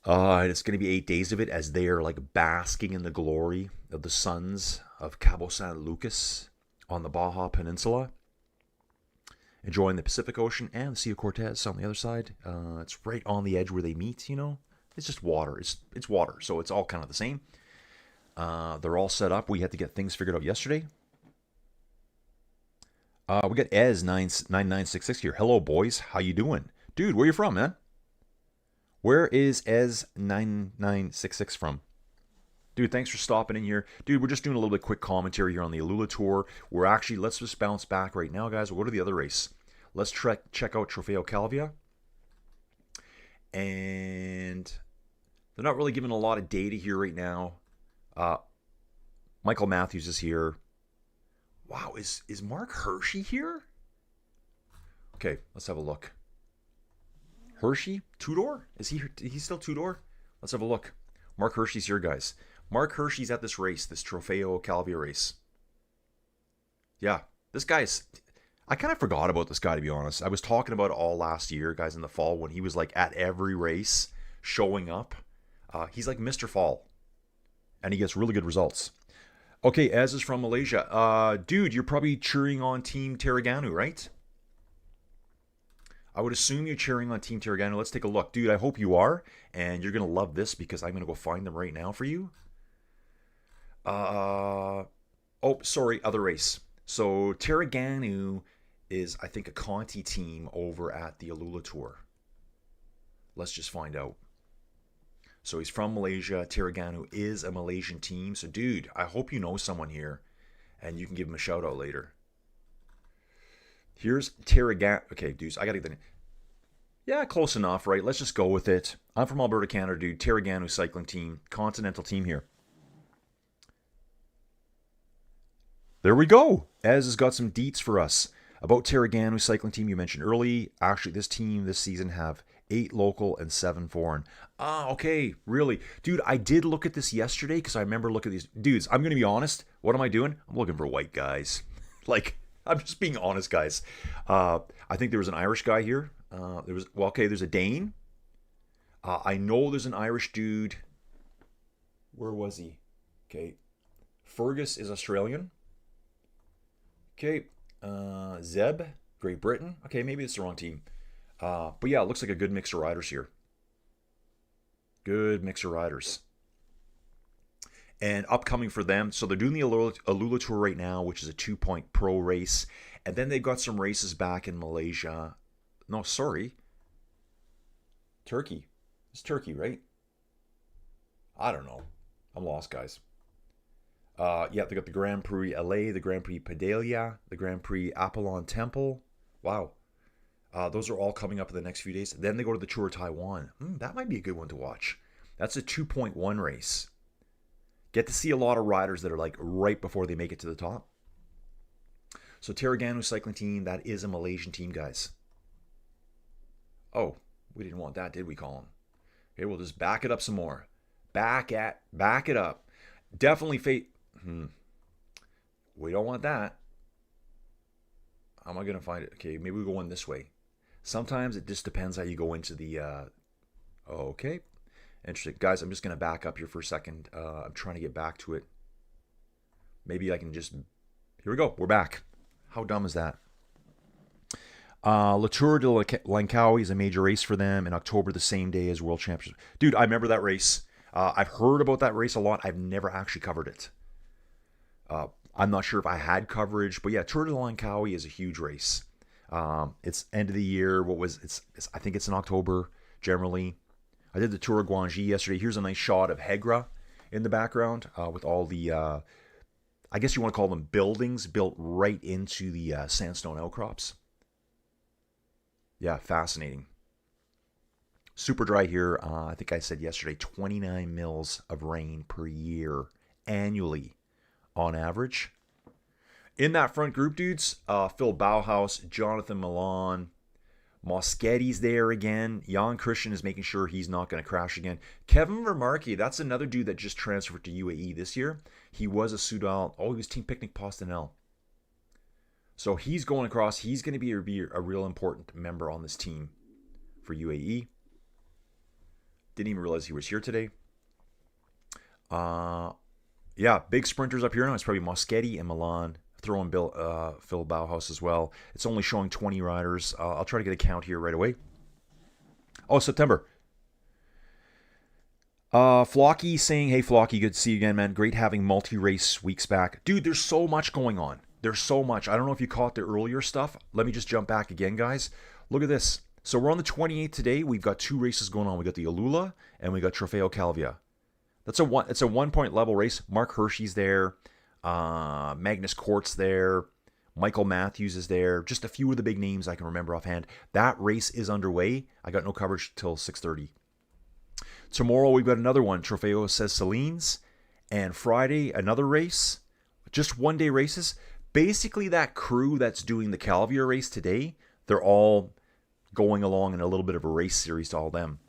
It's going to be 8 days of it as they are like basking in the glory of the suns of Cabo San Lucas on the Baja Peninsula, enjoying the Pacific Ocean and the Sea of Cortez on the other side. It's right on the edge where they meet, you know. It's just water. It's water, so it's all kind of the same. They're all set up. We had to get things figured out yesterday. We got Ez9966 here. Hello, boys. How you doing? Dude, where you from, man? Where is Ez9966 from? Dude, thanks for stopping in here. Dude, we're just doing a little bit quick commentary here on the Allula Tour. Let's just bounce back right now, guys. We'll go to the other race. Let's check out Trofeo Calvia. And they're not really giving a lot of data here right now. Michael Matthews is here. Wow, is Mark Hershey here? Okay, let's have a look. Hershey? Two-door? Is he still two-door? Let's have a look. Mark Hershey's here, guys. Mark Hershey's at this race, this Trofeo Calvia race. Yeah, this guy's... I kind of forgot about this guy, to be honest. I was talking about it all last year, guys, in the fall, when he was like at every race, showing up. He's like Mr. Fall. And he gets really good results. Okay, Ez is from Malaysia. Dude, you're probably cheering on Team Terraganu, right? I would assume you're cheering on Team Terraganu. Let's take a look. Dude, I hope you are. And you're going to love this because I'm going to go find them right now for you. Oh, sorry, other race. So Terraganu is, I think, a Conti team over at the Allula Tour. Let's just find out. So he's from Malaysia. Terraganu is a Malaysian team. So, dude, I hope you know someone here. And you can give him a shout out later. Here's Terraganu. Okay, dudes, I got to get the... Yeah, close enough, right? Let's just go with it. I'm from Alberta, Canada, dude. Terraganu cycling team. Continental team here. There we go. Ez has got some deets for us. About Terraganu cycling team you mentioned early. Actually, this team this season have 8 local and 7 foreign. Ah, okay, really. Dude, I did look at this yesterday because I remember looking at these. Dudes, I'm going to be honest. What am I doing? I'm looking for white guys. Like, I'm just being honest, guys. I think there was an Irish guy here. There's a Dane. I know there's an Irish dude. Where was he? Okay. Fergus is Australian. Okay. Zeb, Great Britain. Okay, maybe it's the wrong team. But yeah, it looks like a good mix of riders here. Good mix of riders. And upcoming for them, so they're doing the Allula Tour right now, which is a 2-point pro race. And then they've got some races back in Malaysia. No, sorry. Turkey. It's Turkey, right? I don't know. I'm lost, guys. Yeah, they got the Grand Prix LA, the Grand Prix Padilla, the Grand Prix Apollon Temple. Wow. Those are all coming up in the next few days. Then they go to the Tour of Taiwan. That might be a good one to watch. That's a 2.1 race. Get to see a lot of riders that are like right before they make it to the top. So Terengganu Cycling Team, that is a Malaysian team, guys. Oh, we didn't want that, did we, Colin? Okay, we'll just back it up some more. Back it up. Definitely we don't want that. How am I going to find it? Okay, maybe we go in this way. Sometimes it just depends how you go into the... Okay. Interesting. Guys, I'm just going to back up here for a second. I'm trying to get back to it. Maybe I can just... Here we go. We're back. How dumb is that? La Tour de Langkawi is a major race for them in October, the same day as World Championship. Dude, I remember that race. I've heard about that race a lot. I've never actually covered it. I'm not sure if I had coverage, but yeah, Tour de Langkawi is a huge race. It's end of the year. I think it's in October generally. I did the Tour of Guangxi yesterday. Here's a nice shot of Hegra in the background with all the, I guess you want to call them buildings built right into the sandstone outcrops. Yeah, fascinating. Super dry here. I think I said yesterday, 29 mils of rain per year annually on average. In that front group, dudes, Phil Bauhaus, Jonathan Milan, Moschetti's there again. Jan Christian is making sure he's not going to crash again. Kevin Vermarke, that's another dude that just transferred to UAE this year. He was a Soudal. Oh, he was Team Picnic Postinel. So he's going across. He's going to be a real important member on this team for UAE. Didn't even realize he was here today. Yeah, big sprinters up here now. It's probably Moschetti and Milan. Throw in Phil Bauhaus as well. It's only showing 20 riders. I'll try to get a count here right away. Oh, September. Flocky saying, hey, Flocky, good to see you again, man. Great having multi-race weeks back. Dude, there's so much going on. There's so much. I don't know if you caught the earlier stuff. Let me just jump back again, guys. Look at this. So we're on the 28th today. We've got 2 races going on. We got the Allula and we got Trofeo Calvia. It's a 1-point level race. Mark Hershey's there. Magnus Kort's there. Michael Matthews is there. Just a few of the big names I can remember offhand. That race is underway. I got no coverage till 6:30. Tomorrow we've got another one. Trofeo Says Salines. And Friday, another race. Just one-day races. Basically, that crew that's doing the Calvia race today, they're all going along in a little bit of a race series to all them.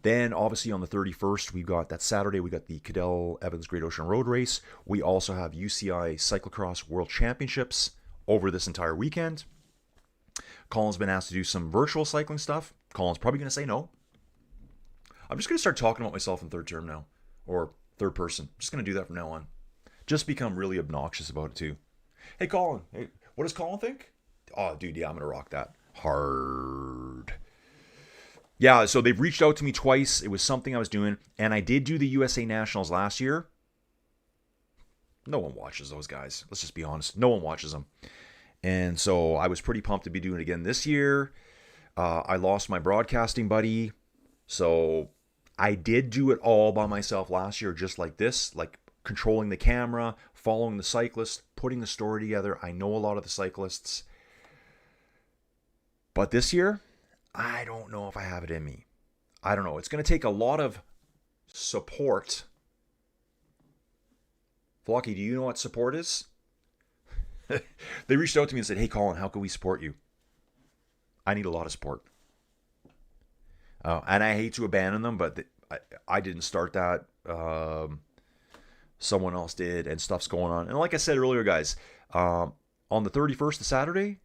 Then, obviously, on the 31st, we've got that Saturday, we got the Cadell Evans Great Ocean Road Race. We also have UCI Cyclocross World Championships over this entire weekend. Colin's been asked to do some virtual cycling stuff. Colin's probably going to say no. I'm just going to start talking about myself in third term now, or third person. I'm just going to do that from now on. Just become really obnoxious about it, too. Hey, Colin. Hey, what does Colin think? Oh, dude, yeah, I'm going to rock that. Hard. Yeah, so they've reached out to me twice. It was something I was doing. And I did do the USA Nationals last year. No one watches those guys. Let's just be honest. No one watches them. And so I was pretty pumped to be doing it again this year. I lost my broadcasting buddy. So I did do it all by myself last year, just like this. Like controlling the camera, following the cyclist, putting the story together. I know a lot of the cyclists. But this year, I don't know if I have it in me. I don't know. It's going to take a lot of support. Flocky, do you know what support is? They reached out to me and said, hey, Colin, how can we support you? I need a lot of support. And I hate to abandon them, but I didn't start that. Someone else did, and stuff's going on. And like I said earlier, guys, on the 31st, the Saturday,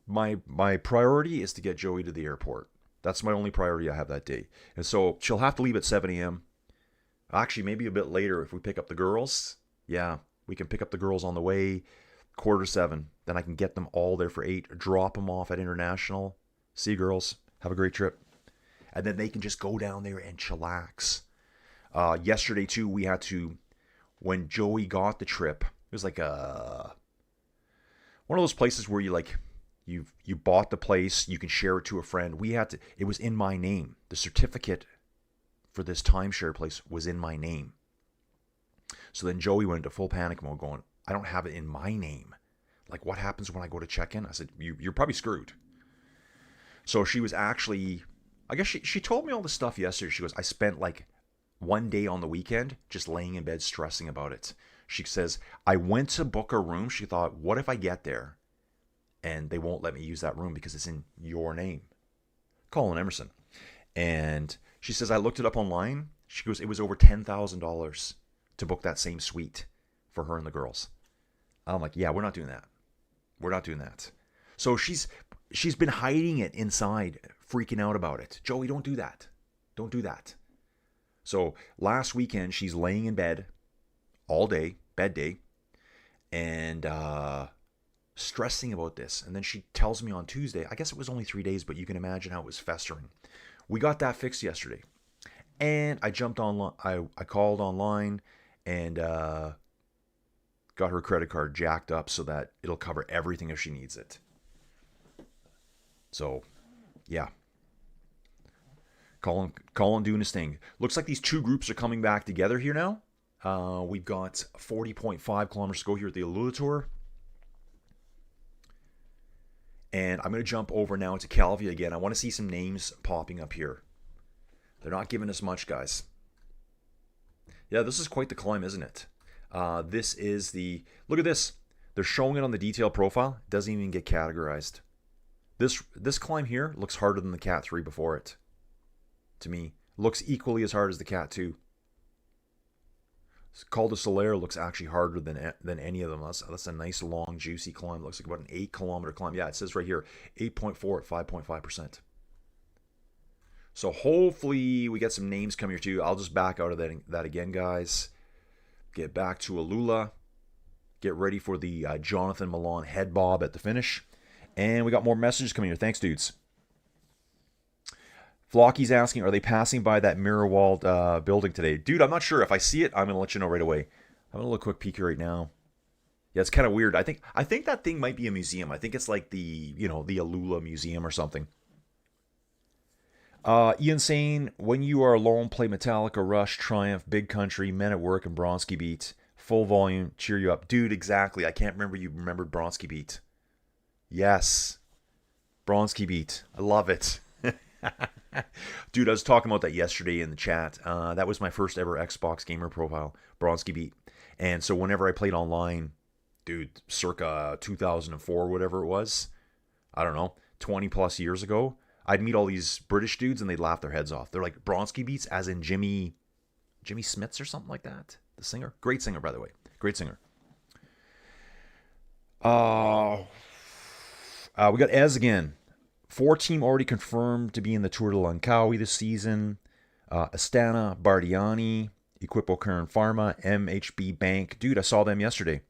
my priority is to get Joey to the airport. That's my only priority I have that day. And so she'll have to leave at 7 a.m. Actually, maybe a bit later if we pick up the girls. Yeah, we can pick up the girls on the way, 6:45. Then I can get them all there for 8, drop them off at International. See you, girls. Have a great trip. And then they can just go down there and chillax. Yesterday too, we had to, when Joey got the trip, it was like one of those places where you bought the place, you can share it to a friend. It was in my name. The certificate for this timeshare place was in my name. So then Joey went into full panic mode going, I don't have it in my name. Like, what happens when I go to check in? I said, you're probably screwed. So she was actually, I guess she told me all this stuff yesterday. She goes, I spent like one day on the weekend just laying in bed stressing about it. She says, I went to book a room. She thought, what if I get there and they won't let me use that room because it's in your name? Colin Emerson. And she says, I looked it up online. She goes, it was over $10,000 to book that same suite for her and the girls. I'm like, yeah, we're not doing that. We're not doing that. So she's been hiding it inside, freaking out about it. Joey, don't do that. Don't do that. So last weekend, she's laying in bed all day, bed day, and stressing about this. And then she tells me on Tuesday, I guess it was only 3 days, but you can imagine how it was festering. We got that fixed yesterday. And I jumped online, I called online and got her credit card jacked up so that it'll cover everything if she needs it. So, yeah. Colin doing his thing. Looks like these two groups are coming back together here now. We've got 40.5 kilometers to go here at the Allula Tour. And I'm going to jump over now to Calvi again. I want to see some names popping up here. They're not giving us much, guys. Yeah, this is quite the climb, isn't it? This is the... Look at this. They're showing it on the detail profile. It doesn't even get categorized. This climb here looks harder than the Cat 3 before it. To me. Looks equally as hard as the Cat 2. Col de Solaire looks actually harder than any of them. That's a nice, long, juicy climb. It looks like about an 8-kilometer climb. Yeah, it says right here, 8.4 at 5.5%. So hopefully we get some names coming here too. I'll just back out of that again, guys. Get back to Allula. Get ready for the Jonathan Milan head bob at the finish. And we got more messages coming here. Thanks, dudes. Flocky's asking, are they passing by that mirror-walled building today? Dude, I'm not sure. If I see it, I'm going to let you know right away. I'm going to look a quick peek here right now. Yeah, it's kind of weird. I think that thing might be a museum. I think it's like the Allula Museum or something. Ian saying, when you are alone, play Metallica, Rush, Triumph, Big Country, Men at Work, and Bronski Beat. Full volume, cheer you up. Dude, exactly. I can't remember you remembered Bronski Beat. Yes. Bronski Beat. I love it. Dude, I was talking about that yesterday in the chat. That was my first ever Xbox gamer profile, Bronski Beat. And so whenever I played online, dude, circa 2004, whatever it was, I don't know, 20 plus years ago, I'd meet all these British dudes and they'd laugh their heads off. They're like, Bronski Beats, as in Jimmy Smits or something like that. The singer. Great singer, by the way. Great singer. We got Ez again. 4 team already confirmed to be in the Tour de Langkawi this season. Astana, Bardiani, Equipo Kern Pharma, MHB Bank. Dude, I saw them yesterday.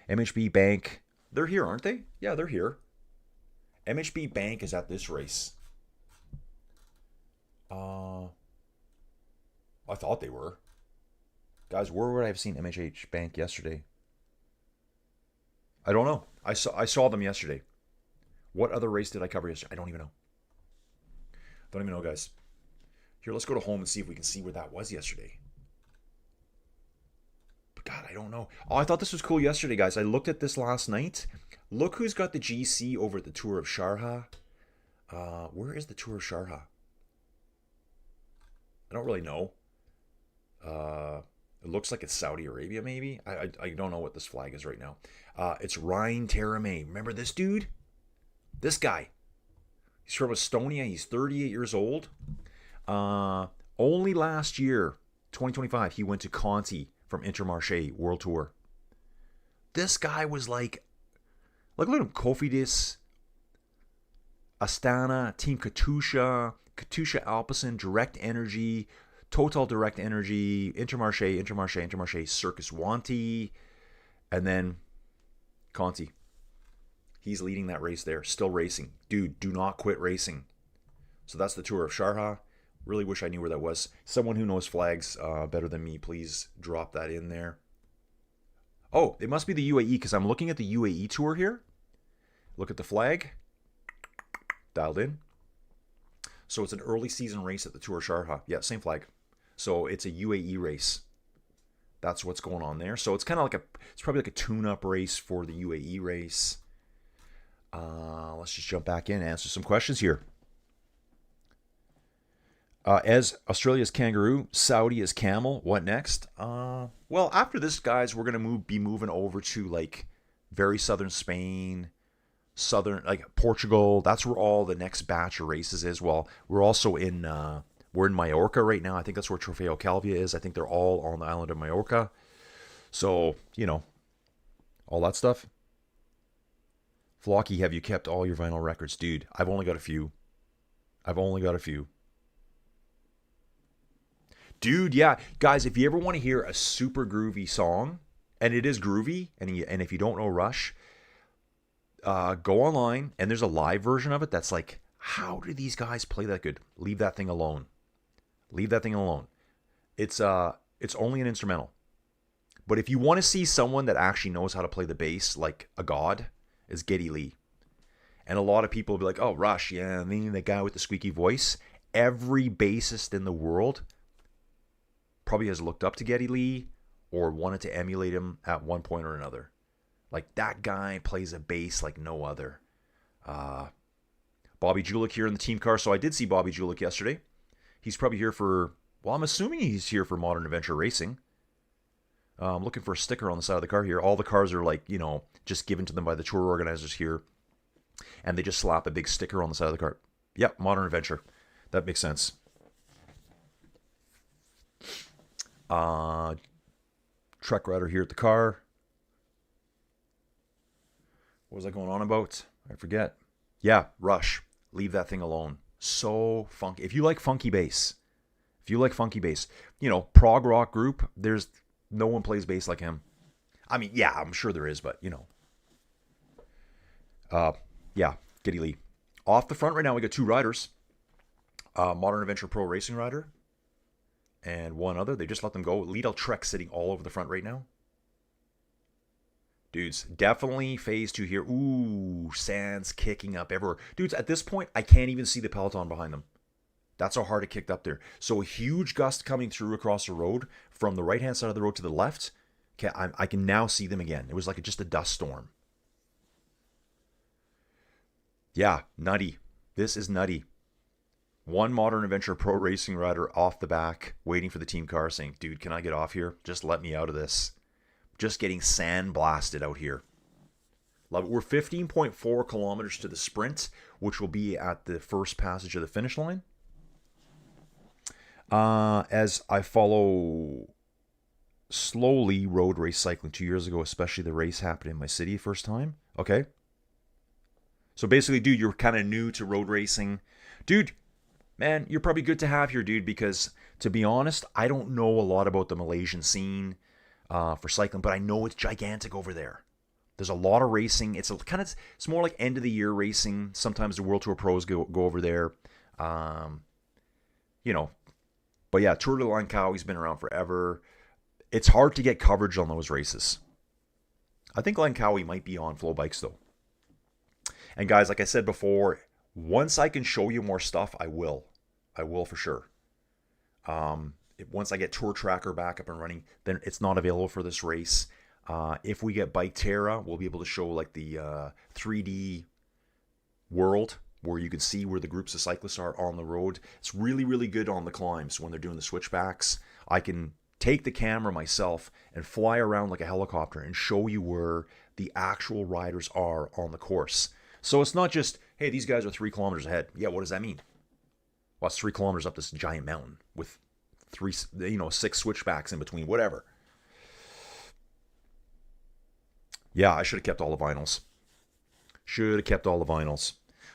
MHB Bank. They're here, aren't they? Yeah, they're here. MHB Bank is at this race. I thought they were. Guys, where would I have seen MHH Bank yesterday? I don't know. I saw them yesterday. What other race did I cover yesterday? I don't even know. Don't even know, guys. Here, let's go to home and see if we can see where that was yesterday. But God, I don't know. Oh, I thought this was cool yesterday, guys. I looked at this last night. Look who's got the GC over at the Tour of Sharjah. Where is the Tour of Sharjah? I don't really know. It looks like it's Saudi Arabia, maybe. I don't know what this flag is right now. It's Ryan Terame. Remember this dude? This guy. He's from Estonia. He's 38 years old. Only last year, 2025, he went to Conti from Intermarché World Tour. This guy was like look at him. Cofidis, Astana, Team Katusha Alpecin, Direct Energy, Total Direct Energy, Intermarché, Circus Wanty, and then Conti. He's leading that race there, still racing. Dude, do not quit racing. So that's the Tour of Sharjah. Really wish I knew where that was. Someone who knows flags better than me, please drop that in there. Oh, it must be the UAE because I'm looking at the UAE tour here. Look at the flag. Dialed in. So it's an early season race at the Tour Sharjah. Yeah, same flag. So it's a UAE race. That's what's going on there. So it's kind of like it's probably like a tune-up race for the UAE race. Let's just jump back in and answer some questions here. As Australia's kangaroo, Saudi is camel. What next? Well, after this, guys, we're gonna be moving over to like very southern Spain, southern like Portugal. That's where all the next batch of races is. Well, we're also in we're in Mallorca right now. I think that's where Trofeo Calvia is. I think they're all on the island of Mallorca. So all that stuff. Flocky, have you kept all your vinyl records, dude? I've only got a few. Dude, yeah. Guys, if you ever want to hear a super groovy song, and it is groovy, and if you don't know Rush, go online, and there's a live version of it that's like, how do these guys play that good? Leave that thing alone. It's only an instrumental. But if you want to see someone that actually knows how to play the bass like a god, is Geddy Lee. And a lot of people will be like, oh, Rush, yeah, I mean, the guy with the squeaky voice. Every bassist in the world probably has looked up to Geddy Lee or wanted to emulate him at one point or another. Like, that guy plays a bass like no other. Bobby Julich here in the team car. So I did see Bobby Julich yesterday. He's probably here for, well, I'm assuming he's here for Modern Adventure Racing. I'm looking for a sticker on the side of the car here. All the cars are like, just given to them by the tour organizers here. And they just slap a big sticker on the side of the car. Yep, Modern Adventure. That makes sense. Truck rider here at the car. What was I going on about? I forget. Yeah, Rush. Leave that thing alone. So funky. If you like funky bass, prog rock group, there's no one plays bass like him. I mean, yeah, I'm sure there is, but yeah, Geddy Lee. Off the front right now, we got two riders. Modern Adventure Pro Racing rider and one other. They just let them go. Lidl Trek sitting all over the front right now. Dudes, definitely phase 2 here. Ooh, sand's kicking up everywhere. Dudes, at this point, I can't even see the peloton behind them. That's how hard it kicked up there. So a huge gust coming through across the road from the right-hand side of the road to the left. Okay, I can now see them again. It was like just a dust storm. Yeah, nutty. This is nutty. One Modern Adventure Pro Racing rider off the back, waiting for the team car, saying, dude, can I get off here? Just let me out of this. Just getting sandblasted out here. Love it. We're 15.4 kilometers to the sprint, which will be at the first passage of the finish line. As I follow slowly road race cycling 2 years ago, especially the race happened in my city first time. Okay. So basically, dude, you're kind of new to road racing. Dude, man, you're probably good to have here, dude, because to be honest, I don't know a lot about the Malaysian scene for cycling, but I know it's gigantic over there. There's a lot of racing. It's more like end of the year racing. Sometimes the World Tour pros go over there. But yeah, Tour de Langkawi's been around forever. It's hard to get coverage on those races. I think Langkawi might be on Flow Bikes though. And guys, like I said before, once I can show you more stuff, I will. I will for sure. Once I get Tour Tracker back up and running, then it's not available for this race. If we get Bike Terra, we'll be able to show like the 3D world where you can see where the groups of cyclists are on the road. It's really, really good on the climbs when they're doing the switchbacks. I can take the camera myself and fly around like a helicopter and show you where the actual riders are on the course. So it's not just, hey, these guys are 3 kilometers ahead. Yeah, what does that mean? Well, it's 3 kilometers up this giant mountain with 6 switchbacks in between, whatever. Yeah, I should have kept all the vinyls.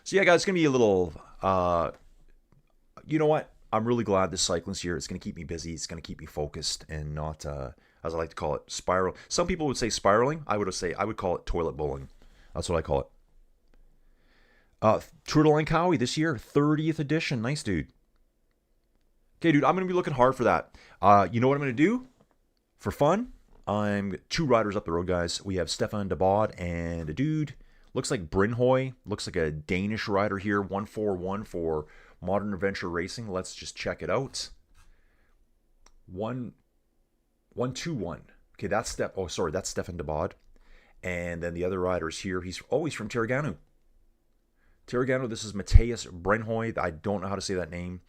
So yeah, guys, it's going to be a little, you know what? I'm really glad this cycling's here. It's going to keep me busy. It's going to keep me focused and not, as I like to call it, spiral. Some people would say spiraling. I would call it toilet bowling. That's what I call it. Tour de Langkawi this year, 30th edition. Nice, dude. Okay, dude, I'm going to be looking hard for that. You know what I'm going to do? For fun, I'm 2 riders up the road, guys. We have Stefan de Bod and a dude. Looks like Brynhoy. Looks like a Danish rider here. 141 for Modern Adventure Racing. Let's just check it out. 121. Okay, that's that's Stefan de Bod. And then the other rider's here. He's from Tiraganu. Tiraganu, this is Matthias Brynhoy. I don't know how to say that name.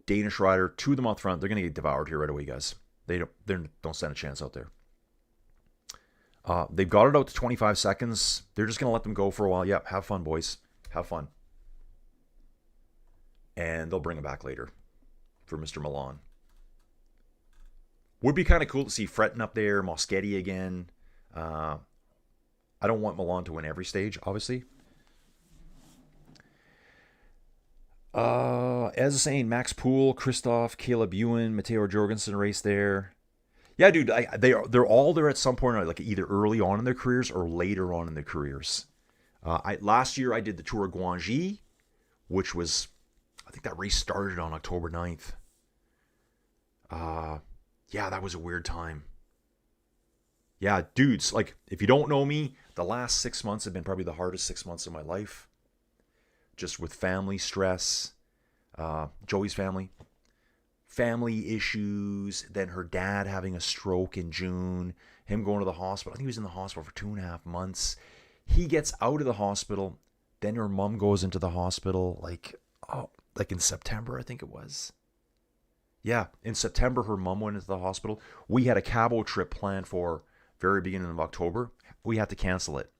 Danish rider. 2 of them out front. They're going to get devoured here right away, guys. They don't stand a chance out there. They've got it out to 25 seconds. They're just going to let them go for a while. Yep, have fun, boys. Have fun. And they'll bring it back later for Mr. Milan. Would be kind of cool to see Fretton up there, Moschetti again. I don't want Milan to win every stage, obviously. As I was saying, Max Poole, Christoph, Caleb Ewan, Matteo Jorgensen race there. Yeah, dude, they're all there at some point, like either early on in their careers or later on in their careers. Last year I did the Tour of Guangxi, which was, I think that race started on October 9th. Yeah, that was a weird time. Yeah, dudes, like, if you don't know me, the last 6 months have been probably the hardest 6 months of my life. Just with family stress, Joey's family issues, then her dad having a stroke in June, him going to the hospital. I think he was in the hospital for 2.5 months. He gets out of the hospital, then her mom goes into the hospital, like in September, I think it was. Yeah, in September, her mom went into the hospital. We had a Cabo trip planned for very beginning of October. We had to cancel it.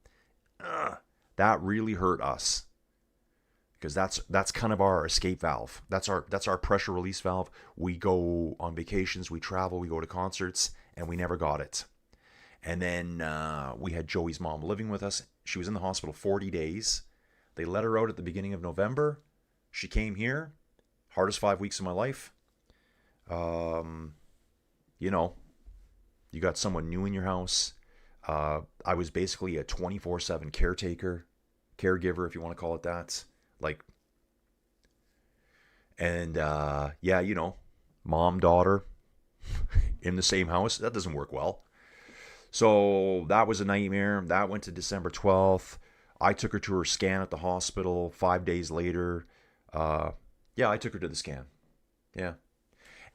That really hurt us. Because that's kind of our escape valve. That's our pressure release valve. We go on vacations, we travel, we go to concerts, and we never got it. And then we had Joey's mom living with us. She was in the hospital 40 days. They let her out at the beginning of November. She came here. Hardest 5 weeks of my life. You know, you got someone new in your house. I was basically a 24/7 caregiver, if you want to call it that. Like, and yeah, you know, mom, daughter in the same house. That doesn't work well. So that was a nightmare. That went to December 12th. I took her to her scan at the hospital 5 days later. Yeah, I took her to the scan. Yeah.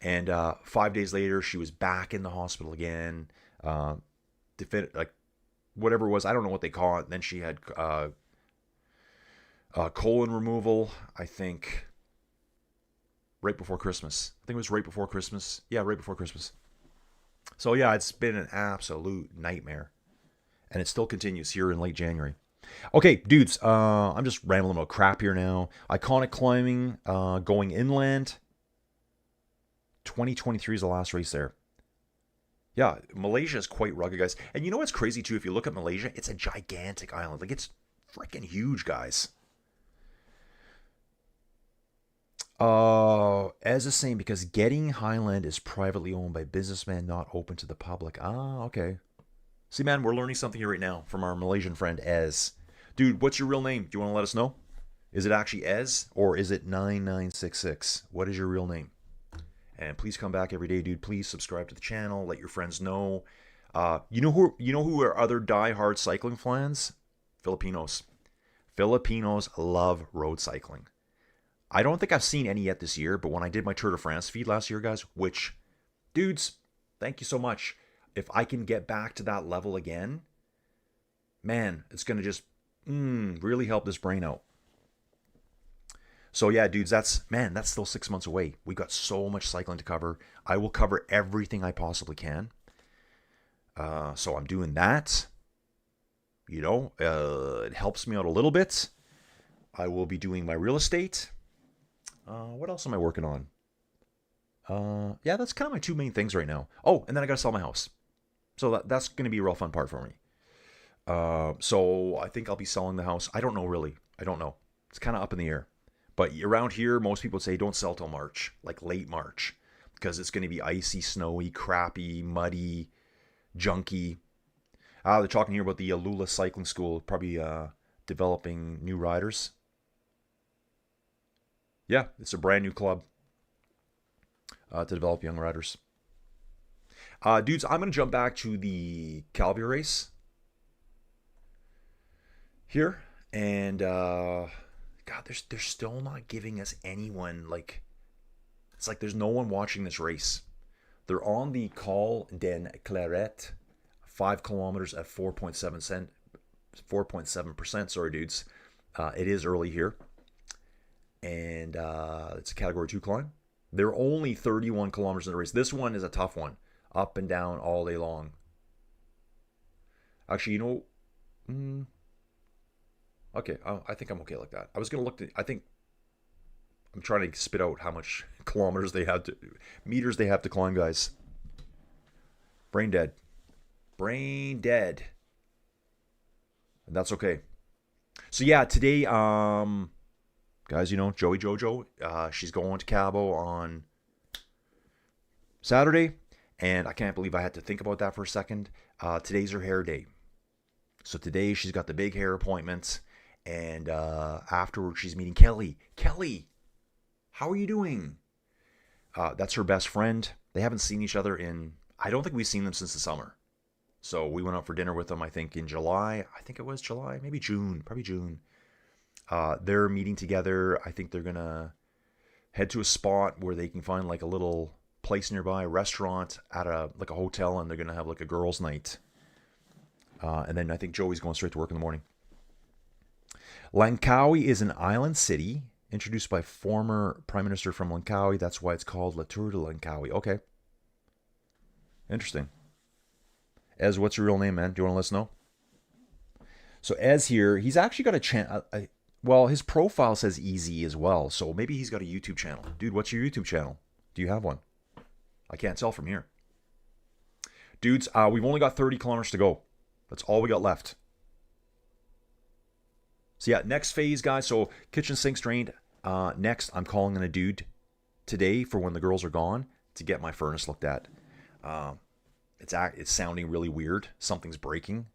And 5 days later, she was back in the hospital again. Like, whatever it was, I don't know what they call it. Then she had colon removal, I think, right before Christmas. I think it was right before Christmas. Yeah, right before Christmas. So yeah, it's been an absolute nightmare. And it still continues here in late January. Okay, dudes, I'm just rambling about crap here now. Iconic climbing, going inland. 2023 is the last race there. Yeah, Malaysia is quite rugged, guys. And you know what's crazy, too? If you look at Malaysia, it's a gigantic island. Like, it's freaking huge, guys. As a saying, because Getting Highland is privately owned by businessmen, not open to the public. Ah, okay. See, man, we're learning something here right now from our Malaysian friend, Ez. Dude, what's your real name? Do you want to let us know? Is it actually Ez, or is it 9966? What is your real name? And please come back every day, dude. Please subscribe to the channel. Let your friends know. You know who are other die-hard cycling fans? Filipinos. Filipinos love road cycling. I don't think I've seen any yet this year, but when I did my Tour de France feed last year, guys, which, dudes, thank you so much. If I can get back to that level again, man, it's going to just really help this brain out. So yeah, dudes, that's still 6 months away. We got so much cycling to cover. I will cover everything I possibly can. So I'm doing that. You know, it helps me out a little bit. I will be doing my real estate. What else am I working on? Yeah, that's kind of my 2 main things right now. Oh, and then I got to sell my house. So that's going to be a real fun part for me. So I think I'll be selling the house. I don't know, really. I don't know. It's kind of up in the air. But around here, most people say don't sell till March, like late March, because it's going to be icy, snowy, crappy, muddy, junky. They're talking here about the Allula Cycling School, probably developing new riders. Yeah, it's a brand new club. to develop young riders. Dudes, I'm going to jump back to the Calvary race here. And, God, they're still not giving us anyone, like, it's like there's no one watching this race. They're on the Col den Claret, 5 kilometers at 4.7%. Sorry, dudes. It is early here. And it's a Category 2 climb. They're only 31 kilometers in the race. This one is a tough one. Up and down all day long. Actually, you know... okay, I think I'm okay like that. I was going to look... I think... I'm trying to spit out how much kilometers they have to... meters they have to climb, guys. Brain dead. Brain dead. And that's okay. So yeah, today... guys, you know, Joey Jojo, she's going to Cabo on Saturday, and I can't believe I had to think about that for a second. Today's her hair day. So today she's got the big hair appointments, and afterwards she's meeting Kelly. Kelly, how are you doing? That's her best friend. They haven't seen each other in, I don't think we've seen them since the summer. So we went out for dinner with them, I think, in July. I think it was July, maybe June, probably June. They're meeting together. I think they're going to head to a spot where they can find like a little place nearby, a restaurant at a hotel, and they're going to have like a girls' night. And then I think Joey's going straight to work in the morning. Langkawi is an island city introduced by former Prime Minister from Langkawi. That's why it's called La Tour de Langkawi. Okay. Interesting. Ez, what's your real name, man? Do you want to let us know? So Ez here, he's actually got a channel. Well, his profile says easy as well, so maybe he's got a YouTube channel. Dude, what's your YouTube channel? Do you have one? I can't tell from here. Dudes, we've only got 30 kilometers to go. That's all we got left. So yeah, next phase, guys. So kitchen sink's drained. Next, I'm calling in a dude today for when the girls are gone to get my furnace looked at. It's sounding really weird. Something's breaking.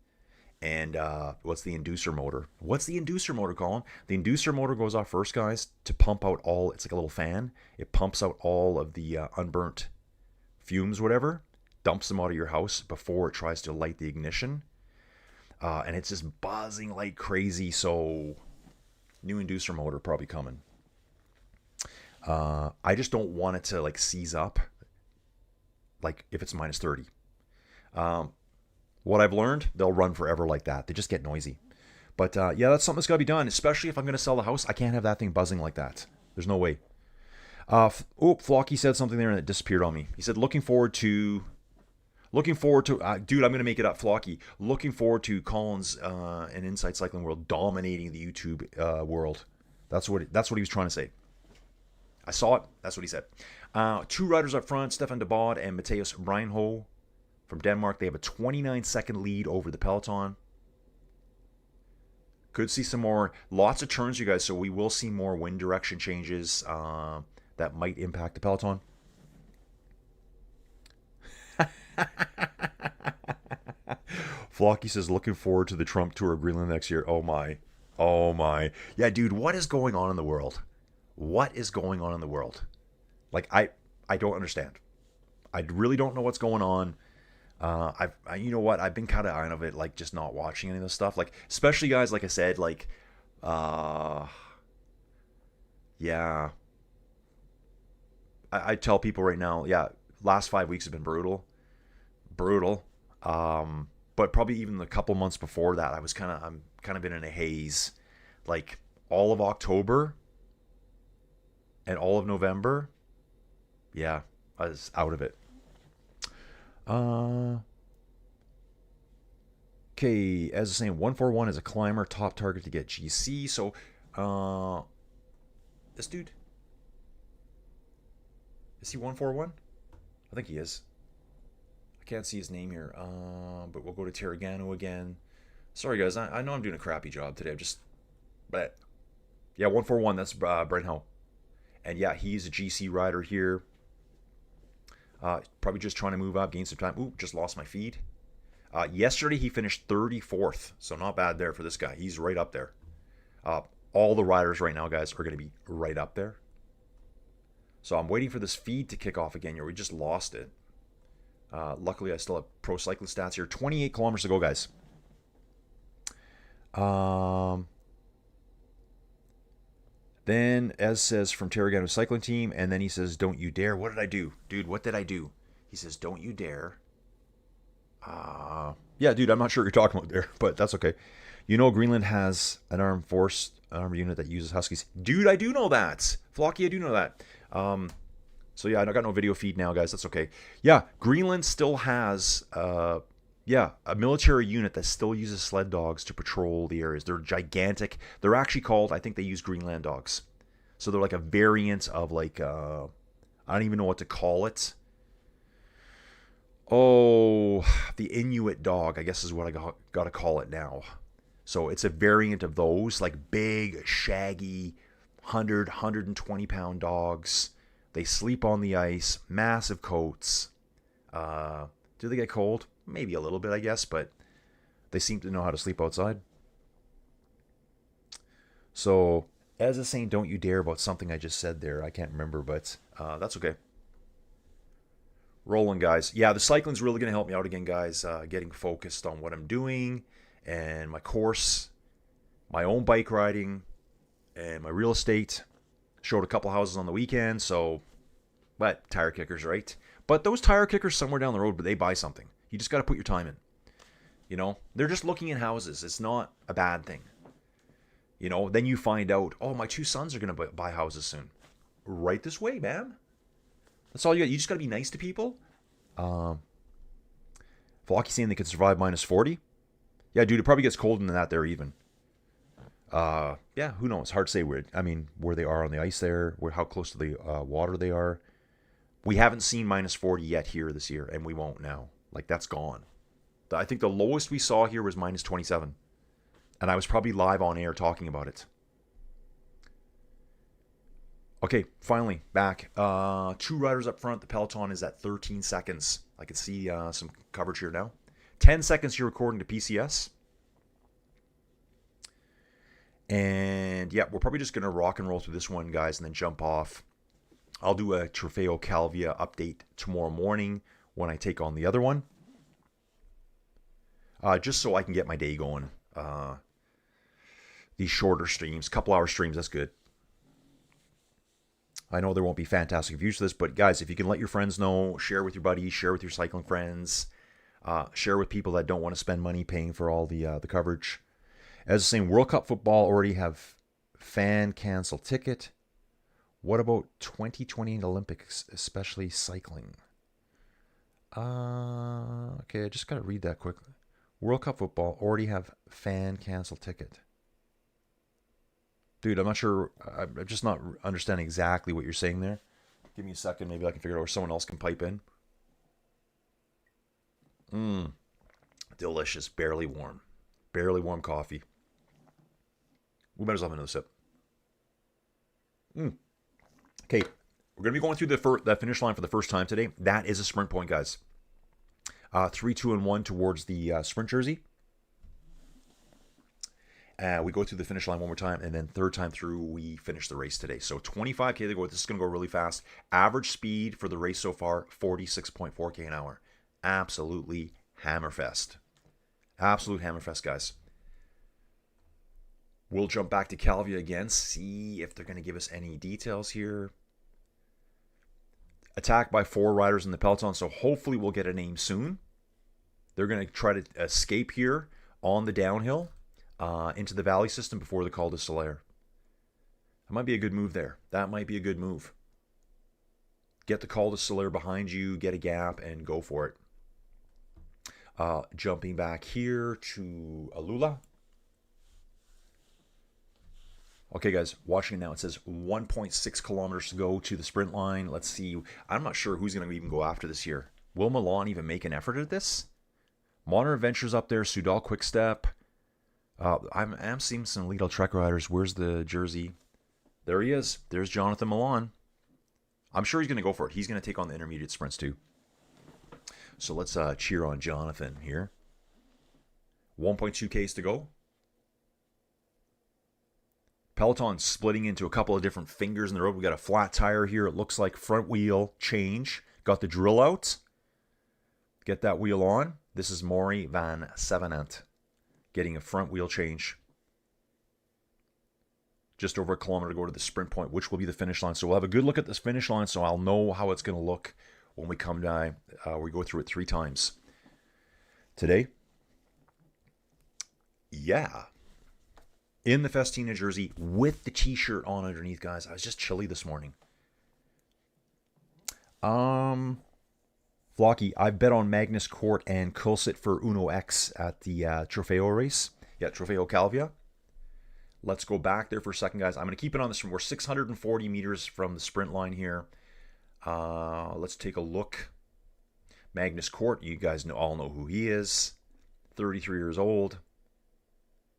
And what's the inducer motor? What's the inducer motor, Colin? The inducer motor goes off first, guys, to pump out all... It's like a little fan. It pumps out all of the unburnt fumes, whatever. Dumps them out of your house before it tries to light the ignition. And it's just buzzing like crazy, so... New inducer motor probably coming. I just don't want it to, like, seize up. Like, if it's minus 30. What I've learned, they'll run forever like that. They just get noisy. But yeah, that's something that's got to be done, especially if I'm going to sell the house. I can't have that thing buzzing like that. There's no way. Flocky said something there and it disappeared on me. He said, looking forward to, dude, I'm going to make it up, Flocky. Looking forward to Colin's and Inside Cycling World dominating the YouTube world. That's what he was trying to say. I saw it. That's what he said. 2 riders up front, Stefan de Bod and Matheus Reinho. From Denmark, they have a 29-second lead over the peloton. Could see some more, lots of turns, you guys, so we will see more wind direction changes that might impact the peloton. Flocky says, looking forward to the Trump Tour of Greenland next year. Oh my. Oh my. Yeah, dude, what is going on in the world? What is going on in the world? Like, I don't understand. I really don't know what's going on. You know what? I've been kind of eyeing of it, like just not watching any of this stuff. Like, especially guys, like I said, like, yeah. I tell people right now, yeah, last 5 weeks have been brutal. But probably even a couple months before that, I'm kind of been in a haze. Like all of October and all of November, yeah, I was out of it. Okay, as I was saying, 141 is a climber, top target to get GC. So, this dude, is he 141? I think he is. I can't see his name here. But we'll go to Terragano again. Sorry, guys. I know I'm doing a crappy job today. But yeah, 141. That's Brent Howe. And yeah, he's a GC rider here. Probably just trying to move up, gain some time. Ooh, just lost my feed. Yesterday, he finished 34th. So not bad there for this guy. He's right up there. All the riders right now, guys, are going to be right up there. So I'm waiting for this feed to kick off again here. We just lost it. Luckily, I still have pro cyclist stats here. 28 kilometers to go, guys. Then, as says from Terragano Cycling Team, and then he says, don't you dare. What did I do? Dude, what did I do? He says, don't you dare. Yeah, dude, I'm not sure what you're talking about there, but that's okay. You know Greenland has an armed unit that uses Huskies. Dude, I do know that. Flocky, I do know that. So yeah, I got no video feed now, guys. That's okay. Yeah, Greenland still has, a military unit that still uses sled dogs to patrol the areas. They're gigantic. They're actually called, I think they use Greenland dogs. So they're like a variant of like, I don't even know what to call it. Oh, the Inuit dog, I guess is what I got to call it now. So it's a variant of those, like big, shaggy, 120 pound dogs. They sleep on the ice, massive coats. Do they get cold? Maybe a little bit, I guess, but they seem to know how to sleep outside. So, as a saying, don't you dare about something I just said there. I can't remember, but that's okay. Rolling, guys. Yeah, the cycling's really going to help me out again, guys. Getting focused on what I'm doing and my course, my own bike riding, and my real estate. Showed a couple houses on the weekend, so, but tire kickers, right? But those tire kickers somewhere down the road, but they buy something. You just got to put your time in. You know, they're just looking at houses. It's not a bad thing. You know, then you find out, oh, my 2 sons are going to buy houses soon. Right this way, man. That's all you got. You just got to be nice to people. Flocky saying they could survive minus 40. Yeah, dude, it probably gets colder than that there even. Yeah, who knows? Hard to say where they are on the ice there, how close to the water they are. We haven't seen minus 40 yet here this year, and we won't now. Like, that's gone. I think the lowest we saw here was minus 27. And I was probably live on air talking about it. Okay, finally, back. 2 riders up front. The peloton is at 13 seconds. I can see some coverage here now. 10 seconds here according to PCS. And yeah, we're probably just going to rock and roll through this one, guys, and then jump off. I'll do a Trofeo Calvia update tomorrow morning when I take on the other one. Just so I can get my day going. These shorter streams, couple hour streams, that's good. I know there won't be fantastic views to this, but guys, if you can let your friends know, share with your buddies, share with your cycling friends, share with people that don't want to spend money paying for all the coverage. As the same, World Cup football already have fan cancel ticket. What about 2020 Olympics, especially cycling? Okay, I just got to read that quickly. World Cup football already have fan cancel ticket. Dude, I'm not sure. I'm just not understanding exactly what you're saying there. Give me a second. Maybe I can figure it out, or someone else can pipe in. Delicious. Barely warm. Barely warm coffee. We might as well have another sip. Okay, we're going to be going through the finish line for the first time today. That is a sprint point, guys. 3, 2, and 1 towards the sprint jersey. We go through the finish line one more time, and then third time through, we finish the race today. So 25K to go. This is going to go really fast. Average speed for the race so far, 46.4K an hour. Absolutely hammerfest. Absolute hammerfest, guys. We'll jump back to Calvia again, see if they're going to give us any details here. Attacked by 4 riders in the peloton, so hopefully we'll get a name soon. They're going to try to escape here on the downhill into the valley system before the Col de Solaire. That might be a good move there. That might be a good move. Get the Col de Solaire behind you, get a gap, and go for it. Jumping back here to Allula. Okay, guys, watching now, it says 1.6 kilometers to go to the sprint line. Let's see. I'm not sure who's going to even go after this year. Will Milan even make an effort at this? Modern Adventures up there, Soudal Quickstep. I'm seeing some Lidl Trek riders. Where's the jersey? There he is. There's Jonathan Milan. I'm sure he's going to go for it. He's going to take on the intermediate sprints too. So let's cheer on Jonathan here. 1.2 Ks to go. Peloton splitting into a couple of different fingers in the road. We got a flat tire here. It looks like front wheel change. Got the drill out. Get that wheel on. This is Maury van Sevenant getting a front wheel change. Just over a kilometer to go to the sprint point, which will be the finish line. So we'll have a good look at this finish line, so I'll know how it's going to look when we come down. We go through it 3 times today. Yeah. In the Festina jersey with the t-shirt on underneath, guys. I was just chilly this morning. Flocky, I bet on Magnus Court and Kulsit for Uno X at the Trofeo race. Yeah, Trofeo Calvia. Let's go back there for a second, guys. I'm going to keep it on this. We're 640 meters from the sprint line here. Let's take a look. Magnus Court, you guys all know who he is. 33 years old.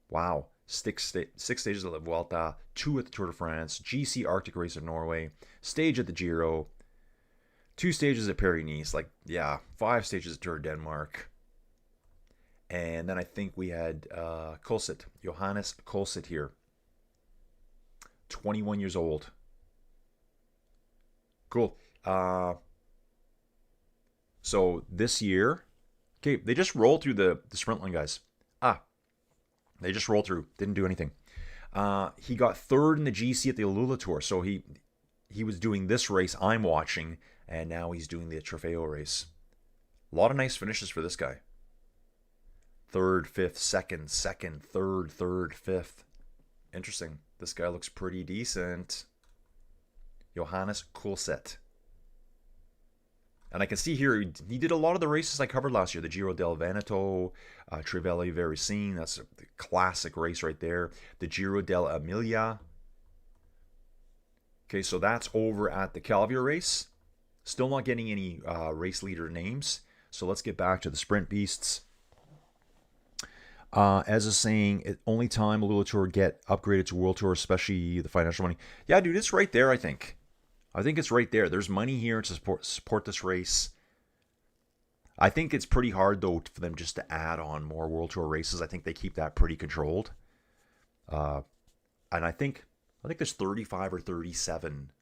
Wow. 6 stages of the Vuelta, 2 at the Tour de France, GC Arctic Race of Norway, stage at the Giro, 2 stages at Paris-Nice, 5 stages at Tour de Denmark. And then I think we had Kulsit, Johannes Kulsit here. 21 years old. Cool. So this year, okay, they just rolled through the sprint line, guys. They just rolled through. Didn't do anything. He got 3rd in the GC at the Allula Tour. So he was doing this race I'm watching, and now he's doing the Trofeo race. A lot of nice finishes for this guy. 3rd, 5th, 2nd, 3rd, 5th. Interesting. This guy looks pretty decent. Johannes Kulset. And I can see here, he did a lot of the races I covered last year. The Giro del Veneto, Trivelle Vericine. That's a classic race right there. The Giro dell'Emilia. Okay, so that's over at the Calvia race. Still not getting any race leader names. So let's get back to the sprint beasts. As a saying, only time Allula Tour get upgraded to World Tour, especially the financial money. Yeah, dude, it's right there, I think. I think it's right there. There's money here to support this race. I think it's pretty hard, though, for them just to add on more World Tour races. I think they keep that pretty controlled. And I think there's 35 or 37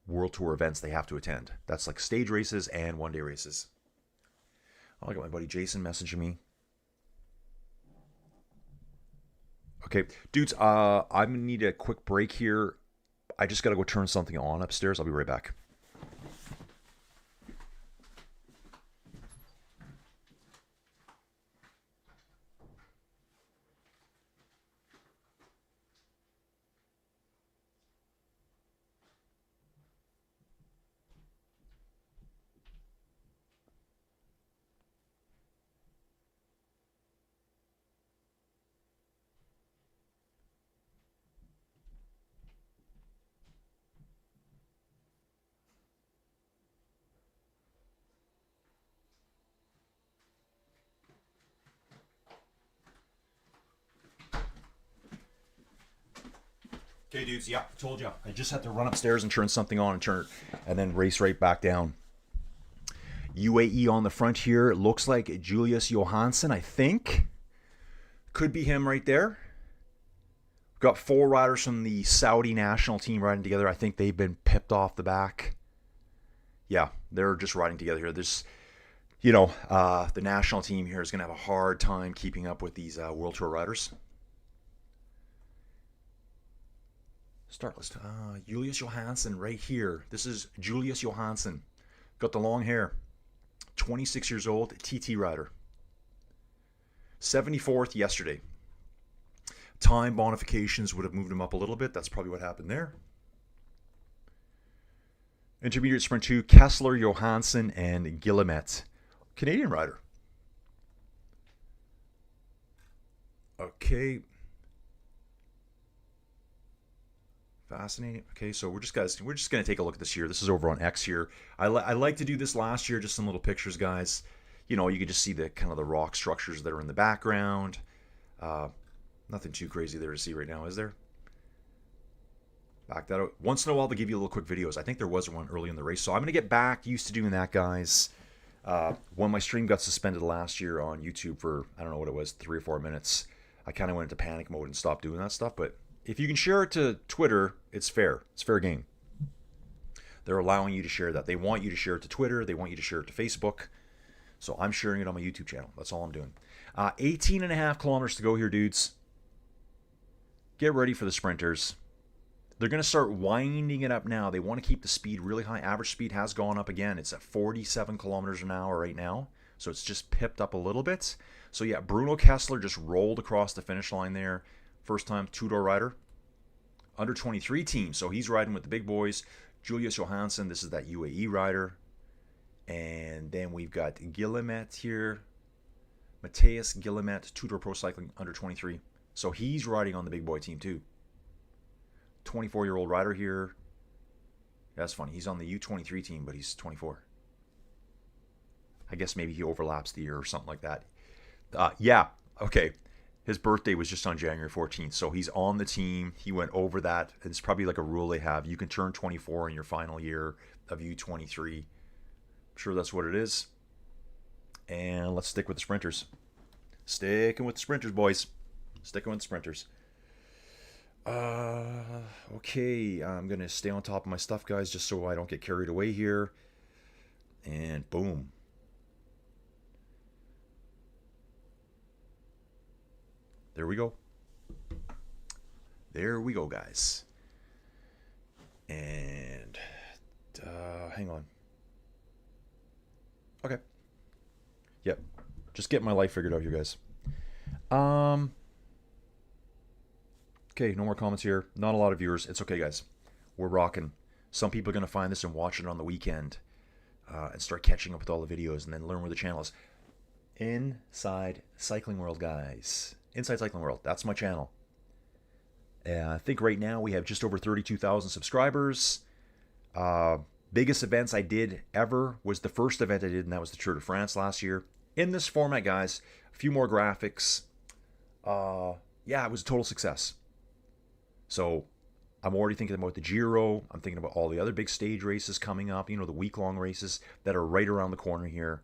World Tour events they have to attend. That's like stage races and one-day races. Oh, I got my buddy Jason messaging me. Okay, dudes, I'm going to need a quick break here. I just got to go turn something on upstairs. I'll be right back. Okay, dudes, yeah, I told you. I just had to run upstairs and turn something on and then race right back down. UAE on the front here. It looks like Julius Johansson, I think. Could be him right there. Got 4 riders from the Saudi national team riding together. I think they've been pipped off the back. Yeah, they're just riding together here. There's, the national team here is going to have a hard time keeping up with these World Tour riders. Start list. Julius Johansson right here. This is Julius Johansson. Got the long hair. 26 years old, TT rider. 74th yesterday. Time bonifications would have moved him up a little bit. That's probably what happened there. Intermediate sprint 2, Kessler, Johansson, and Guillemette. Canadian rider. Okay. Fascinating. Okay, so we're just gonna take a look at this here. This is over on X here. I like to do this last year, just some little pictures, guys. You could just see the kind of the rock structures that are in the background. Nothing too crazy there to see right now, is there? Back that out. Once in a while, they give you little quick videos. I think there was one early in the race, so I'm gonna get back used to doing that, guys. When my stream got suspended last year on YouTube for, I don't know what it was, 3 or 4 minutes, I kind of went into panic mode and stopped doing that stuff, but if you can share it to Twitter, it's fair. It's fair game. They're allowing you to share that. They want you to share it to Twitter. They want you to share it to Facebook. So I'm sharing it on my YouTube channel. That's all I'm doing. 18 and a half kilometers to go here, dudes. Get ready for the sprinters. They're going to start winding it up now. They want to keep the speed really high. Average speed has gone up again. It's at 47 kilometers an hour right now. So it's just pipped up a little bit. So yeah, Bruno Kessler just rolled across the finish line there. First time two-door rider. Under 23 team. So he's riding with the big boys. Julius Johansson, this is that UAE rider. And then we've got Guillemette here. Matthias Guillemette, two-door pro cycling, under 23. So he's riding on the big boy team too. 24-year-old rider here. That's funny. He's on the U23 team, but he's 24. I guess maybe he overlaps the year or something like that. Yeah, okay. His birthday was just on January 14th, so he's on the team. He went over that. It's probably like a rule they have. You can turn 24 in your final year of U23. I'm sure that's what it is. And let's stick with the sprinters. Sticking with the sprinters, boys. Sticking with the sprinters. Okay, I'm going to stay on top of my stuff, guys, just so I don't get carried away here. And boom. There we go. There we go, guys. And hang on. Okay. Yep. Just getting my life figured out here, guys. Okay, no more comments here. Not a lot of viewers. It's okay, guys. We're rocking. Some people are going to find this and watch it on the weekend and start catching up with all the videos and then learn where the channel is. Inside Cycling World, guys. Inside Cycling World. That's my channel. I think right now we have just over 32,000 subscribers. Biggest events I did ever was the first event I did, and that was the Tour de France last year. In this format, guys, a few more graphics. Yeah, it was a total success. So I'm already thinking about the Giro. I'm thinking about all the other big stage races coming up, you know, the week-long races that are right around the corner here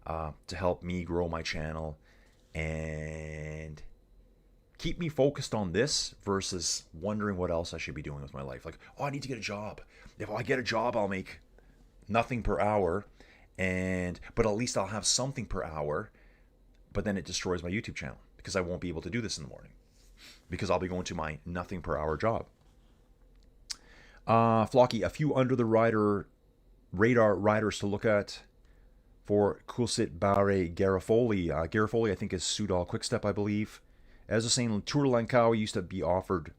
to help me grow my channel and keep me focused on this versus wondering what else I should be doing with my life. Like, oh, I need to get a job. If I get a job, I'll make nothing per hour, but at least I'll have something per hour, but then it destroys my YouTube channel because I won't be able to do this in the morning because I'll be going to my nothing per hour job. Flocky, a few under the radar riders to look at for Kulsit Barre Garofoli. Garofoli, I think, is Soudal Quickstep, I believe. As I was saying, Tour Langkawi used to be offered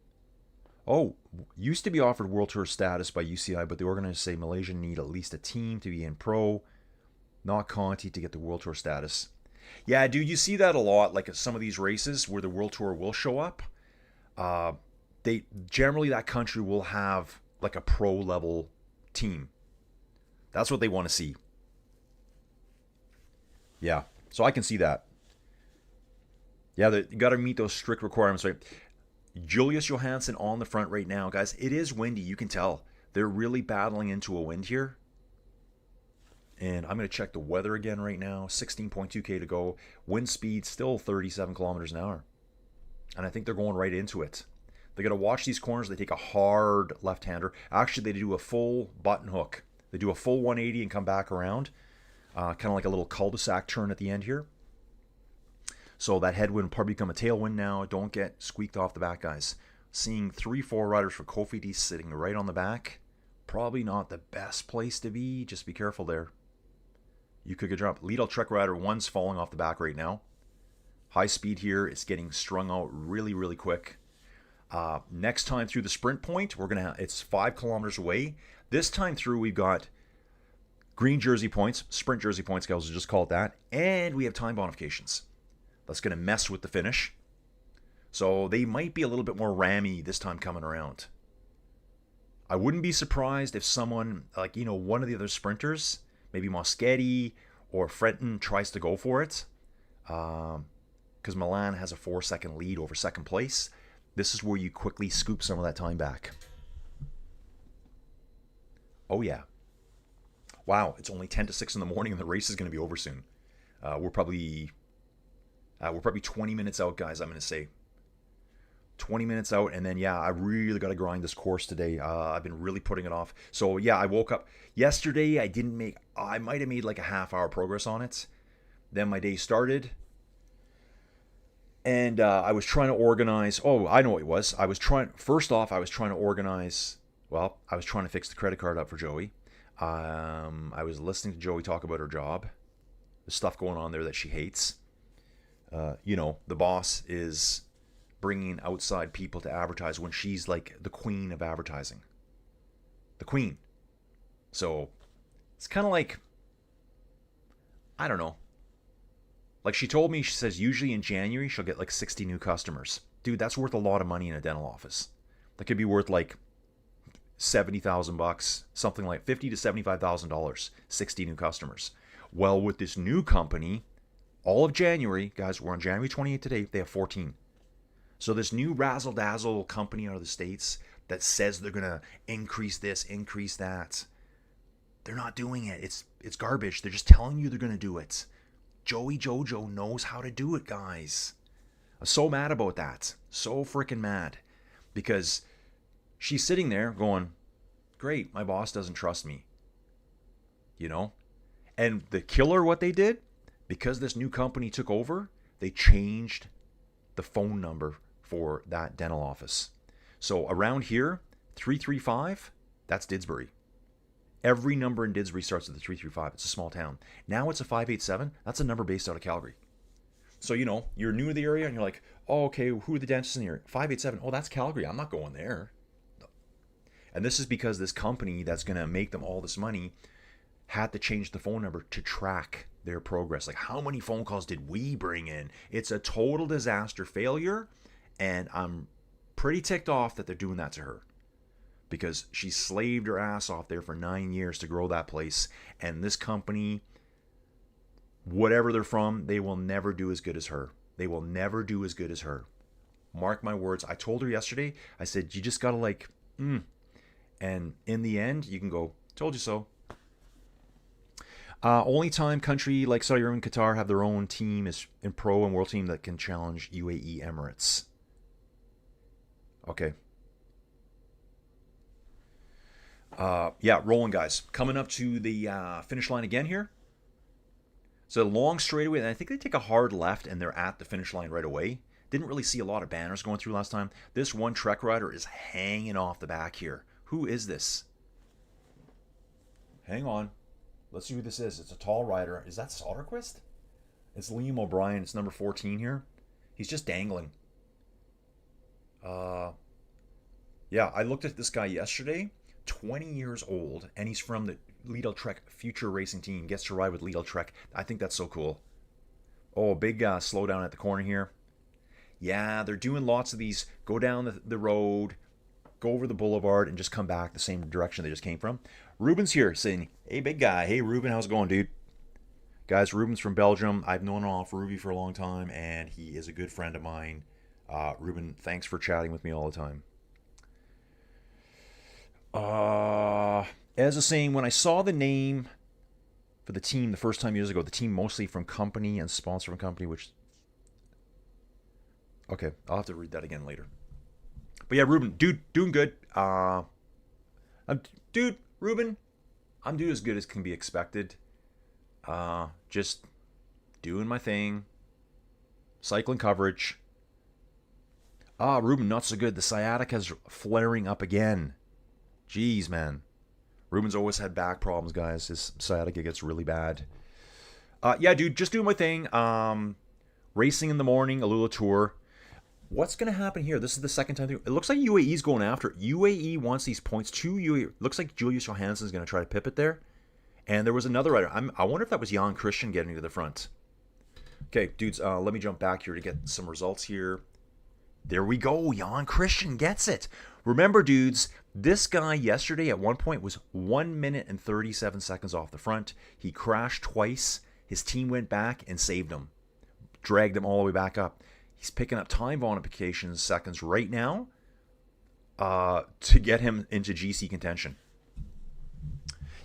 World Tour status by UCI, but the organizers say Malaysia need at least a team to be in pro, not Conti to get the World Tour status. Yeah, dude, you see that a lot, like at some of these races where the World Tour will show up. They generally, that country will have like a pro level team. That's what they want to see. Yeah, so I can see that. Yeah, you got to meet those strict requirements, right? Julius Johansson on the front right now, guys. It is windy. You can tell. They're really battling into a wind here. And I'm going to check the weather again right now. 16.2K to go. Wind speed still 37 kilometers an hour. And I think they're going right into it. They got to watch these corners. They take a hard left-hander. Actually, they do a full button hook. They do a full 180 and come back around. Kind of like a little cul-de-sac turn at the end here. So that headwind will probably become a tailwind now. Don't get squeaked off the back, guys. Seeing 3-4 riders for Kofidis sitting right on the back. Probably not the best place to be. Just be careful there. You could get dropped. Lidl Trek Rider 1's falling off the back right now. High speed here. It's getting strung out really, really quick. Next time through the sprint point, we're gonna it's 5 kilometers away. This time through, we've got green jersey points, sprint jersey points, guys. We'll just call it that. And we have time bonifications. That's going to mess with the finish. So they might be a little bit more rammy this time coming around. I wouldn't be surprised if someone, like, you know, one of the other sprinters, maybe Moschetti or Frenton, tries to go for it. Because Milan has a 4-second lead over second place. This is where you quickly scoop some of that time back. Oh, yeah. Wow, it's only 10 to 6 in the morning and the race is going to be over soon. We're probably 20 minutes out, guys, I'm going to say. 20 minutes out, and then yeah, I really got to grind this course today. I've been really putting it off. So yeah, I woke up yesterday. I might have made like a half-hour progress on it. Then my day started, and I was trying to organize. Oh, I know what it was. First off, I was trying to organize. Well, I was trying to fix the credit card up for Joey. I was listening to Joey talk about her job, the stuff going on there that she hates. The boss is bringing outside people to advertise when she's like the queen of advertising. The queen. So it's kind of like, I don't know. Like she told me, she says usually in January she'll get like 60 new customers. Dude, that's worth a lot of money in a dental office. That could be worth like $70,000, something like $50,000 to $75,000, 60 new customers. Well, with this new company, all of January, guys, we're on January 28th today, they have 14. So this new razzle-dazzle company out of the States that says they're going to increase this, increase that, they're not doing it. It's garbage. They're just telling you they're going to do it. Joey Jojo knows how to do it, guys. I'm so mad about that. So freaking mad. Because she's sitting there going, great, my boss doesn't trust me. And the killer, what they did, because this new company took over, they changed the phone number for that dental office. So around here, 335, that's Didsbury. Every number in Didsbury starts with a 335. It's a small town. Now it's a 587. That's a number based out of Calgary. So, you're new to the area and you're like, oh, okay, who are the dentists in here? 587. Oh, that's Calgary. I'm not going there. And this is because this company that's going to make them all this money had to change the phone number to track their progress. Like, how many phone calls did we bring in? It's a total disaster failure. And I'm pretty ticked off that they're doing that to her. Because she slaved her ass off there for 9 years to grow that place. And this company, whatever they're from, they will never do as good as her. They will never do as good as her. Mark my words. I told her yesterday, I said, you just got to And in the end, you can go, told you so. Only time country like Saudi Arabia and Qatar have their own team is in pro and world team that can challenge UAE Emirates. Okay. Rolling, guys. Coming up to the finish line again here. It's a long straightaway, and I think they take a hard left, and they're at the finish line right away. Didn't really see a lot of banners going through last time. This one Trek rider is hanging off the back here. Who is this? Hang on. Let's see who this is. It's a tall rider. Is that Soderquist? It's Liam O'Brien. It's number 14 here. He's just dangling. I looked at this guy yesterday. 20 years old, and he's from the Lidl Trek Future Racing Team. Gets to ride with Lidl Trek. I think that's so cool. Oh, big slowdown at the corner here. Yeah, they're doing lots of these. Go down the road, go over the boulevard, and just come back the same direction they just came from. Ruben's here saying, hey, big guy. Hey, Ruben, how's it going, dude? Guys, Ruben's from Belgium. I've known off Ruby for a long time, and he is a good friend of mine. Ruben, thanks for chatting with me all the time. As a saying, when I saw the name for the team the first time years ago, the team mostly from company and sponsor from company, which... Okay, I'll have to read that again later. But yeah, Ruben, dude, doing good. Ruben, I'm doing as good as can be expected. Just doing my thing. Cycling coverage. Ruben, not so good. The sciatica's flaring up again. Jeez, man. Ruben's always had back problems, guys. His sciatica gets really bad. Dude, just doing my thing. Racing in the morning, Allula Tour. What's going to happen here? This is the second time. It looks like UAE's going after it. UAE wants these points to UAE. Looks like Julius Johansson's going to try to pip it there. And there was another rider. I wonder if that was Jan Christian getting to the front. Okay, dudes, let me jump back here to get some results here. There we go. Jan Christian gets it. Remember, dudes, this guy yesterday at one point was 1 minute and 37 seconds off the front. He crashed twice. His team went back and saved him. Dragged him all the way back up. He's picking up time bonification seconds right now to get him into GC contention.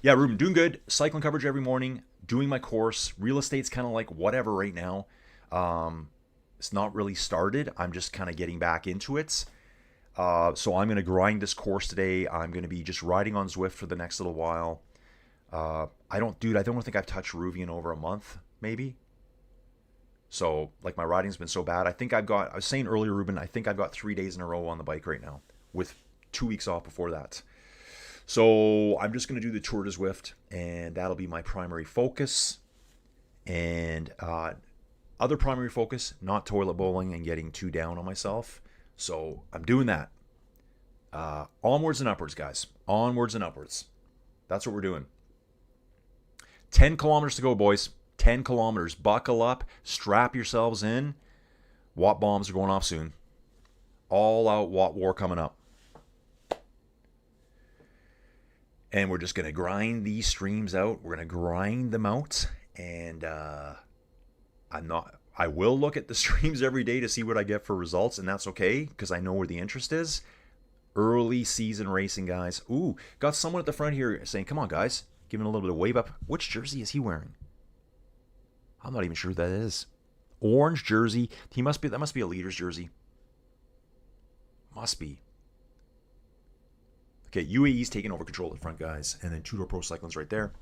Yeah, Ruben, doing good. Cycling coverage every morning. Doing my course. Real estate's kind of like whatever right now. It's not really started. I'm just kind of getting back into it. So I'm going to grind this course today. I'm going to be just riding on Zwift for the next little while. I don't think I've touched Ruby in over a month, maybe. So, like, my riding's been so bad. I was saying earlier, Ruben, I think I've got 3 days in a row on the bike right now, with 2 weeks off before that. So, I'm just going to do the Tour de Zwift, and that'll be my primary focus. And other primary focus, not toilet bowling and getting too down on myself. So, I'm doing that. Onwards and upwards, guys. Onwards and upwards. That's what we're doing. 10 kilometers to go, boys. 10 kilometers. Buckle up. Strap yourselves in. Watt bombs are going off soon. All out Watt war coming up. And we're just going to grind these streams out. We're going to grind them out. And I will look at the streams every day to see what I get for results. And that's okay, because I know where the interest is. Early season racing, guys. Ooh, got someone at the front here saying, come on, guys. Giving a little bit of wave up. Which jersey is he wearing? I'm not even sure who that is. Orange jersey. That must be a leader's jersey. Must be. Okay, UAE's taking over control at the front, guys. And then Two Door Pro Cycling's right there.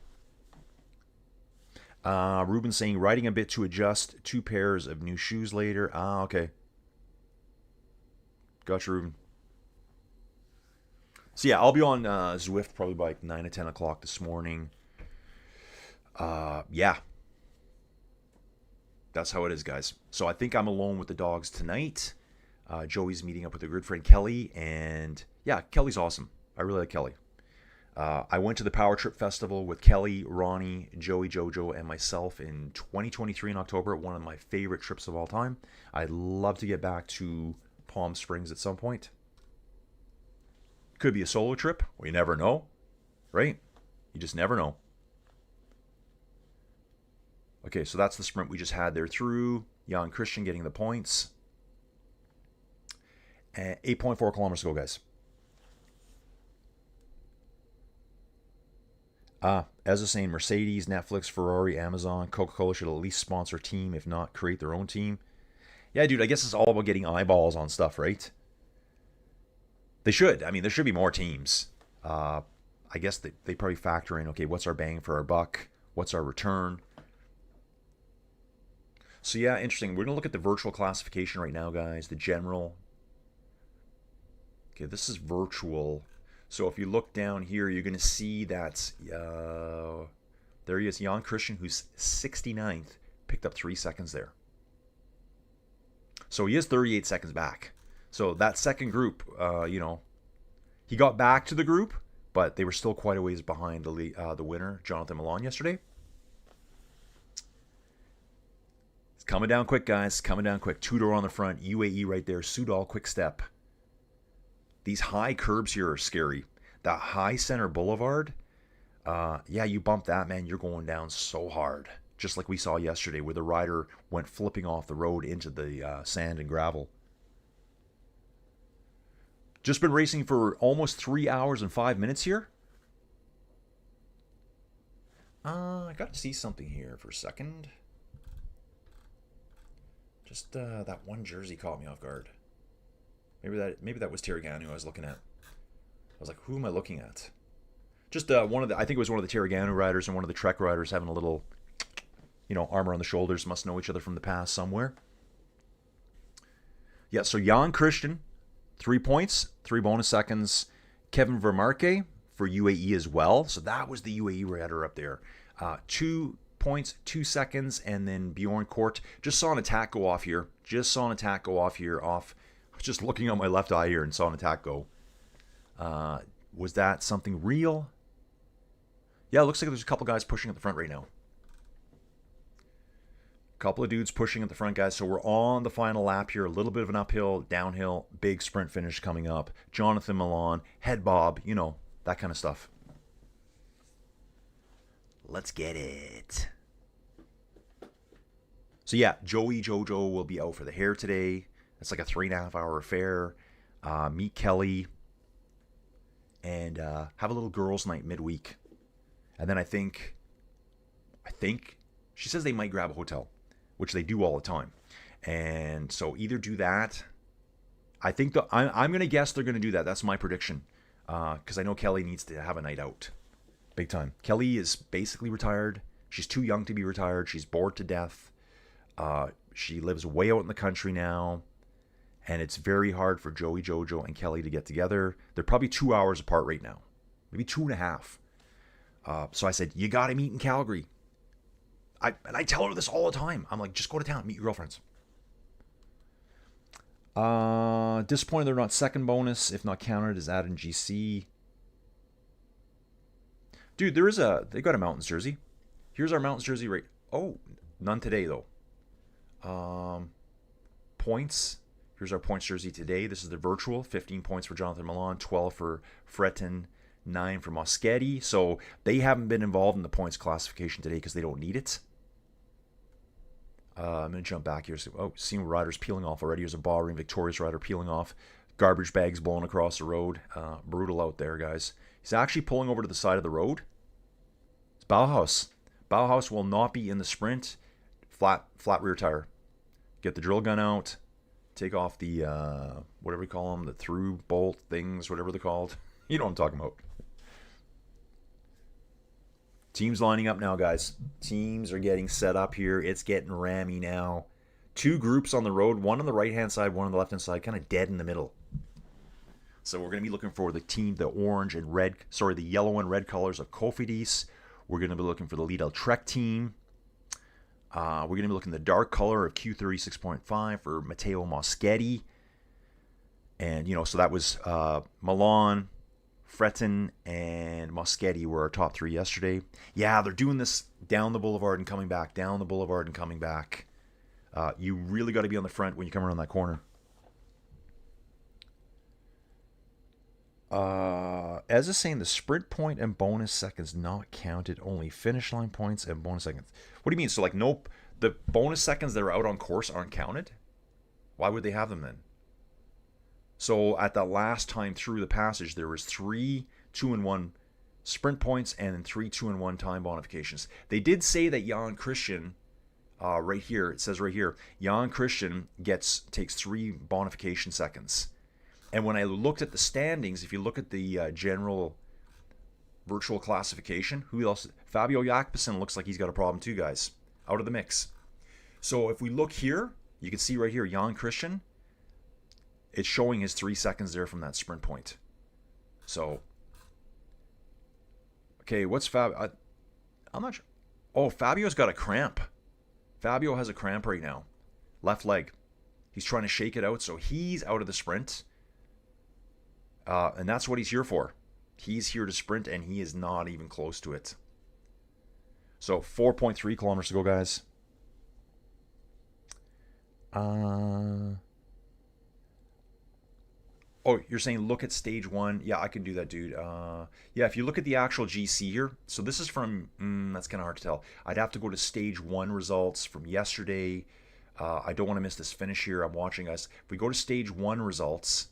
Ruben saying, riding a bit to adjust. 2 pairs of new shoes later. Okay. Gotcha, Ruben. So yeah, I'll be on Zwift probably by like 9 or 10 o'clock this morning. Yeah. That's how it is, guys. So I think I'm alone with the dogs tonight. Joey's meeting up with a good friend, Kelly. And yeah, Kelly's awesome. I really like Kelly. I went to the Power Trip Festival with Kelly, Ronnie, Joey, Jojo, and myself in 2023 in October. One of my favorite trips of all time. I'd love to get back to Palm Springs at some point. Could be a solo trip. We never know, right? You just never know. Okay, so that's the sprint we just had there through. Jan Christian getting the points. 8.4 kilometers to go, guys. As I was saying, Mercedes, Netflix, Ferrari, Amazon, Coca-Cola should at least sponsor a team, if not create their own team. Yeah, dude, I guess it's all about getting eyeballs on stuff, right? They should. I mean, there should be more teams. I guess they probably factor in, okay, what's our bang for our buck? What's our return? So yeah, interesting. We're going to look at the virtual classification right now, guys. The general. Okay, this is virtual. So if you look down here, you're going to see that there he is, Jan Christian, who's 69th, picked up 3 seconds there. So he is 38 seconds back. So that second group, he got back to the group, but they were still quite a ways behind the winner, Jonathan Milan, yesterday. It's coming down quick, guys. Coming down quick. Two door on the front. UAE right there. Soudal quick step. These high curbs here are scary. That high center boulevard, yeah, you bump that, man, you're going down so hard. Just like we saw yesterday where the rider went flipping off the road into the sand and gravel. Just been racing for almost 3 hours and 5 minutes here. I got to see something here for a second. Just that one jersey caught me off guard. Maybe that was Tiriganu I was looking at. I was like, who am I looking at? Just I think it was one of the Tiriganu riders and one of the Trek riders having a little, armor on the shoulders. Must know each other from the past somewhere. Yeah, so Jan Christian, 3 points, 3 bonus seconds. Kevin Vermarke for UAE as well. So that was the UAE rider up there. 2 points, 2 seconds, and then Bjorn Kort. Just saw an attack go off here. I was just looking on my left eye here and saw an attack go. Was that something real? Yeah, it looks like there's a couple guys pushing at the front right now. Couple of dudes pushing at the front, guys. So we're on the final lap here. A little bit of an uphill, downhill, big sprint finish coming up. Jonathan Milan, head bob, that kind of stuff. Let's get it. So yeah, Joey Jojo will be out for the hair today. It's like a 3.5 hour affair. Meet Kelly. And have a little girls' night midweek. And then I think she says they might grab a hotel, which they do all the time. And so either do that. I think I'm going to guess they're going to do that. That's my prediction. Because I know Kelly needs to have a night out. Big time. Kelly is basically retired. She's too young to be retired. She's bored to death. She lives way out in the country now. And it's very hard for Joey, Jojo, and Kelly to get together. They're probably 2 hours apart right now. Maybe 2.5. So I said, you got to meet in Calgary. And I tell her this all the time. I'm like, just go to town, meet your girlfriends. Disappointed they're not second bonus. If not counted, is added in GC. Dude, they got a Mountains jersey. Here's our Mountains jersey right. Oh, none today though. Points. Here's our points jersey today. This is the virtual. 15 points for Jonathan Milan, 12 for Fretten, 9 for Moschetti. So they haven't been involved in the points classification today because they don't need it. I'm going to jump back here. Oh, seeing riders peeling off already. Here's a Ballroom Victorious rider peeling off. Garbage bags blowing across the road. Brutal out there, guys. He's actually pulling over to the side of the road. It's Bauhaus. Bauhaus will not be in the sprint. Flat rear tire. Get the drill gun out. Take off the, whatever we call them, the through bolt things, whatever they're called. You know what I'm talking about. Teams lining up now, guys. Teams are getting set up here. It's getting rammy now. 2 groups on the road, one on the right-hand side, one on the left-hand side, kind of dead in the middle. So we're going to be looking for the yellow and red colors of Cofidis. We're going to be looking for the Lidl Trek team. We're going to be looking at the dark color of Q36.5 for Matteo Moschetti. And, so that was Milan, Fretten, and Moschetti were our top 3 yesterday. Yeah, they're doing this down the boulevard and coming back, down the boulevard and coming back. You really got to be on the front when you come around that corner. As is saying, the sprint point and bonus seconds not counted, only finish line points and bonus seconds. What do you mean? So, nope, the bonus seconds that are out on course aren't counted? Why would they have them then? So, at that last time through the passage, there was 3 2-in-1 sprint points and then 3 2-in-1 time bonifications. They did say that Jan Christian, right here, it says right here, Jan Christian takes 3 bonification seconds. And when I looked at the standings, if you look at the general virtual classification, who else? Fabio Jakobsen looks like he's got a problem too, guys. Out of the mix. So if we look here, you can see right here, Jan Christian, it's showing his 3 seconds there from that sprint point. So, okay, what's Fabio? I'm not sure. Oh, Fabio's got a cramp. Fabio has a cramp right now. Left leg. He's trying to shake it out, so he's out of the sprint. And that's what he's here for. He's here to sprint, and he is not even close to it. So 4.3 kilometers to go, guys. Oh, you're saying look at stage 1. Yeah, I can do that, dude. Yeah, if you look at the actual GC here. So this is from, that's kind of hard to tell. I'd have to go to stage 1 results from yesterday. I don't want to miss this finish here. I'm watching us. If we go to stage 1 results,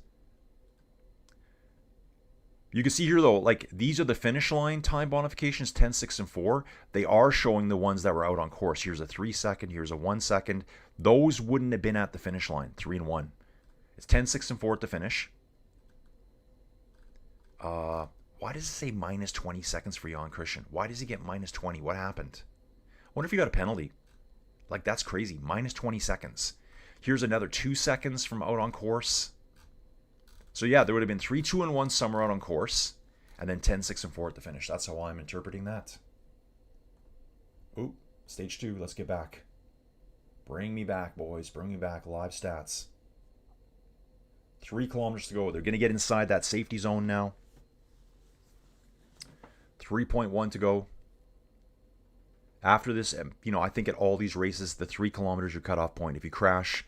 you can see here, though, these are the finish line time bonifications, 10, 6, and 4. They are showing the ones that were out on course. Here's a 3 second. Here's a 1 second. Those wouldn't have been at the finish line, 3 and 1. It's 10, 6, and 4 at the finish. Why does it say minus 20 seconds for Jan Christian? Why does he get minus 20? What happened? I wonder if he got a penalty. That's crazy. Minus 20 seconds. Here's another 2 seconds from out on course. So yeah, there would have been 3 2-in-1 somewhere out on course, and then 10, 6, and 4 at the finish. That's how I'm interpreting that. Ooh, stage 2. Let's get back. Bring me back, boys. Bring me back. Live stats. 3 kilometers to go. They're going to get inside that safety zone now. 3.1 to go. After this, I think at all these races, the 3 kilometers your cutoff point. If you crash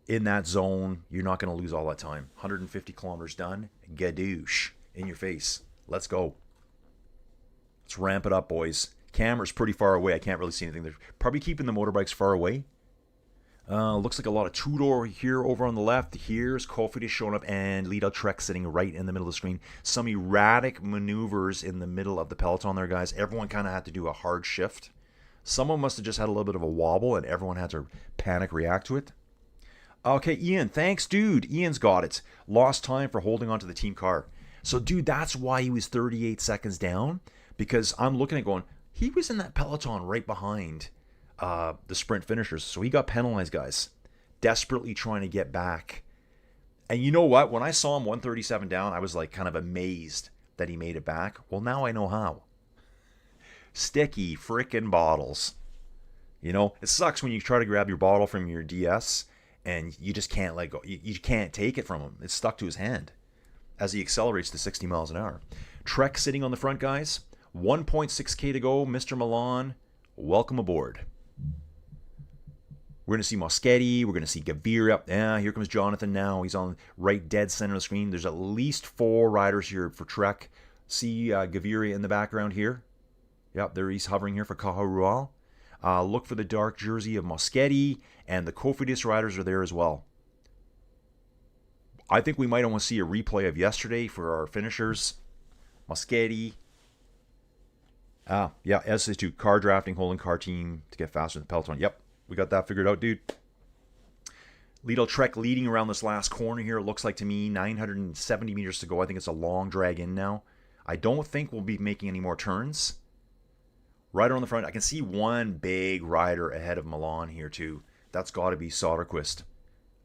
in that zone, you're not going to lose all that time. 150 kilometers done. Gadoosh. In your face. Let's go. Let's ramp it up, boys. Camera's pretty far away. I can't really see anything. They're probably keeping the motorbikes far away. Looks like a lot of two-door here over on the left. Here's Kofidis showing up and Lidl Trek sitting right in the middle of the screen. Some erratic maneuvers in the middle of the peloton there, guys. Everyone kind of had to do a hard shift. Someone must have just had a little bit of a wobble and everyone had to panic react to it. Okay, Ian, thanks, dude. Ian's got it. Lost time for holding onto the team car. So, dude, that's why he was 38 seconds down, because I'm looking at going, he was in that peloton right behind the sprint finishers. So he got penalized, guys. Desperately trying to get back. And you know what? When I saw him 137 down, I was like kind of amazed that he made it back. Well, now I know how. Sticky frickin' bottles. You know, it sucks when you try to grab your bottle from your DS and you just can't let go. You can't take it from him. It's stuck to his hand as he accelerates to 60 miles an hour. Trek sitting on the front, guys. 1.6K to go. Mr. Milan, welcome aboard. We're going to see Moschetti. We're going to see Gaviria. Yeah, here comes Jonathan now. He's on right dead center of the screen. There's at least 4 riders here for Trek. See Gaviria in the background here. Yep, there he's hovering here for Caja Rural. Look for the dark jersey of Moschetti, and the Cofidis riders are there as well. I think we might want to see a replay of yesterday for our finishers. Moschetti. Yeah, S2, car drafting, holding car team to get faster than the peloton. Yep, we got that figured out, dude. Lidl Trek leading around this last corner here. It looks like to me 970 meters to go. I think it's a long drag in now. I don't think we'll be making any more turns. Rider on the front. I can see one big rider ahead of Milan here too. That's got to be Soderquist.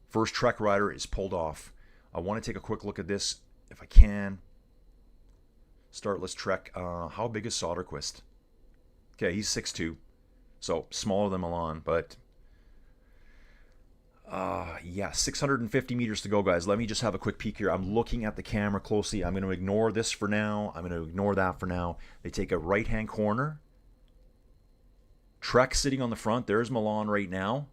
First Trek rider is pulled off. I want to take a quick look at this if I can. Startless Trek. How big is Soderquist? Okay, he's 6'2", so smaller than Milan, but yeah, 650 meters to go, guys. Let me just have a quick peek here. I'm looking at the camera closely. I'm going to ignore this for now. I'm going to ignore that for now. They take a right-hand corner. Trek sitting on the front. There's Milan right now.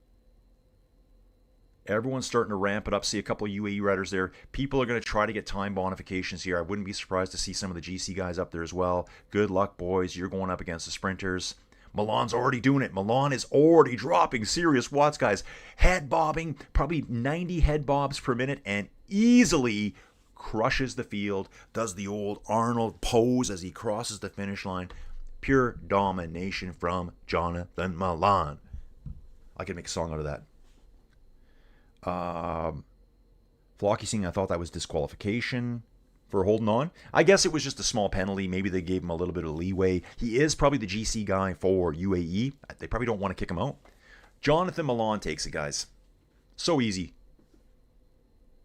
Everyone's starting to ramp it up. See a couple of UAE riders there. People are going to try to get time bonifications here. I wouldn't be surprised to see some of the GC guys up there as well. Good luck, boys. You're going up against the sprinters. Milan's already doing it. Milan is already dropping serious watts, guys. Head bobbing, probably 90 head bobs per minute, and easily crushes the field. Does the old Arnold pose as he crosses the finish line. Pure domination from Jonathan Milan. I could make a song out of that. Flocky saying I thought that was disqualification for holding on. I guess it was just a small penalty. Maybe they gave him a little bit of leeway. He is probably the GC guy for UAE. They probably don't want to kick him out. Jonathan Milan takes it, guys. So easy.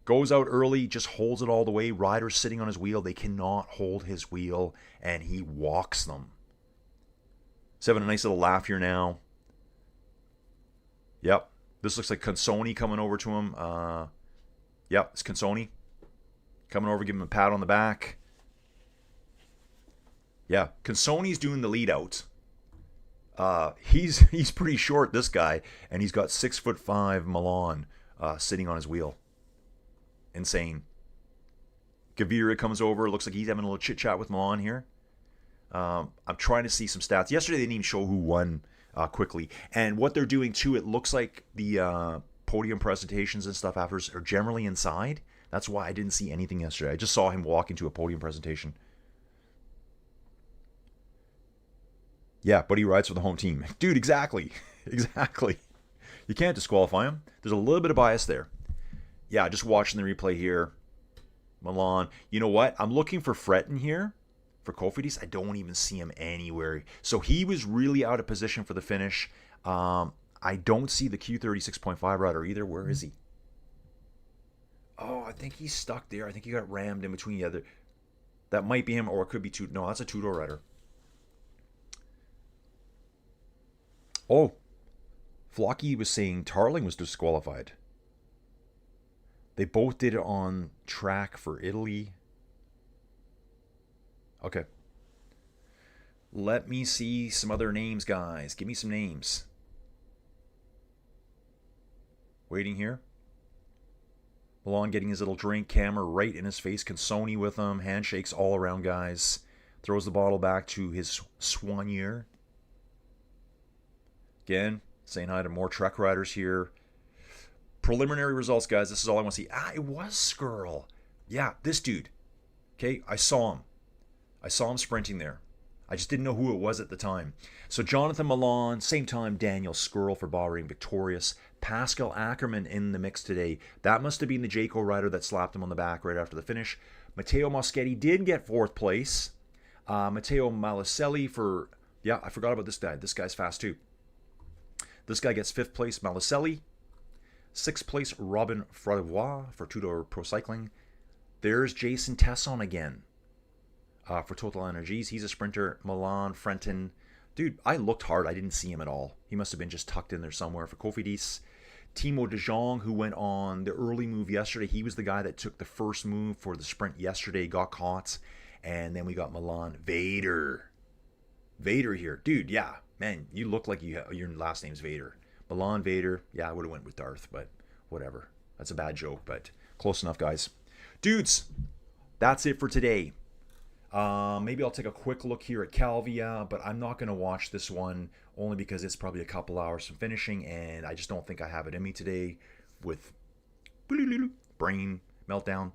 Goes out early, just holds it all the way. Riders sitting on his wheel. They cannot hold his wheel, and he walks them. He's having a nice little laugh here now. Yep. This looks like Consoni coming over to him. Yep, it's Consoni. Coming over, giving him a pat on the back. Yeah, Consoni's doing the lead out. He's pretty short, this guy, and he's got 6'5" Milan sitting on his wheel. Insane. Gaviria comes over. Looks like he's having a little chit chat with Milan here. I'm trying to see some stats. Yesterday they didn't even show who won quickly, and what they're doing too. It looks like the podium presentations and stuff afterwards are generally inside. That's why I didn't see anything yesterday. I just saw him walk into a podium presentation. Yeah, but he rides for the home team. Dude, exactly. Exactly. You can't disqualify him. There's a little bit of bias there. Yeah, just watching the replay here. Milan. You know what? I'm looking for Fretton here for Cofidis. I don't even see him anywhere. So he was really out of position for the finish. I don't see the Q36.5 rider either. Where is he? Oh, I think he's stuck there. I think he got rammed in between the other. That might be him, or it could be two. No, that's a two-door rider. Oh, Flocky was saying Tarling was disqualified. They both did it on track for Italy. Okay. Let me see some other names, guys. Give me some names. Waiting here. Milan getting his little drink, camera right in his face. Consoni with him. Handshakes all around, guys. Throws the bottle back to his soigneur. Again, saying hi to more Trek riders here. Preliminary results, guys. This is all I want to see. It was Skrull. Yeah, this dude. Okay, I saw him. I saw him sprinting there. I just didn't know who it was at the time. So Jonathan Milan, same time Daniel Skrull for Bahrain victorious. Pascal Ackermann in the mix today. That must have been the Jayco rider that slapped him on the back right after the finish. Matteo Moschetti did get 4th place. Matteo Malicelli for, yeah, I forgot about this guy. This guy's fast too. This guy gets 5th place, Malicelli. 6th place, Robin Fravois for Tudor Pro Cycling. There's Jason Tesson again for Total Energies. He's a sprinter. Milan, Frenton. Dude, I looked hard. I didn't see him at all. He must have been just tucked in there somewhere for Cofidis. Timo de Jong, who went on the early move yesterday. He was the guy that took the first move for the sprint yesterday, got caught. And then we got Milan Vader. Vader here. Dude, yeah. Man, you look like your last name's Vader. Milan Vader. Yeah, I would have went with Darth, but whatever. That's a bad joke, but close enough, guys. Dudes, that's it for today. Maybe I'll take a quick look here at Calvia, but I'm not going to watch this one only because it's probably a couple hours from finishing, and I just don't think I have it in me today with brain meltdown.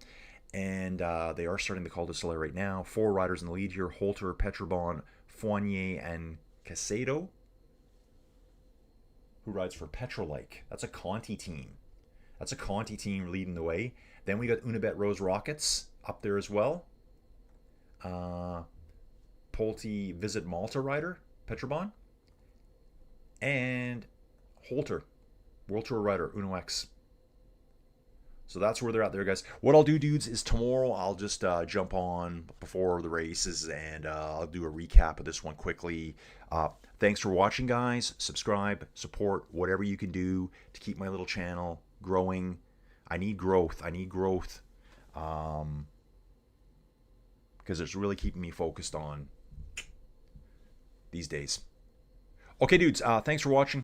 And they are starting the Col du Soleil right now. 4 riders in the lead here. Holter, Petrobon, Fournier, and Casedo, who rides for Petrolike. That's a Conti team. That's a Conti team leading the way. Then we got Unibet Rose Rockets up there as well. Pulte Visit Malta rider, Petrobon. And Holter, World Tour rider, Uno X. So that's where they're at there, guys. What I'll do, dudes, is tomorrow I'll just jump on before the races and I'll do a recap of this one quickly. Thanks for watching, guys. Subscribe, support, whatever you can do to keep my little channel growing. I need growth. Because it's really keeping me focused on these days. Okay, dudes, thanks for watching.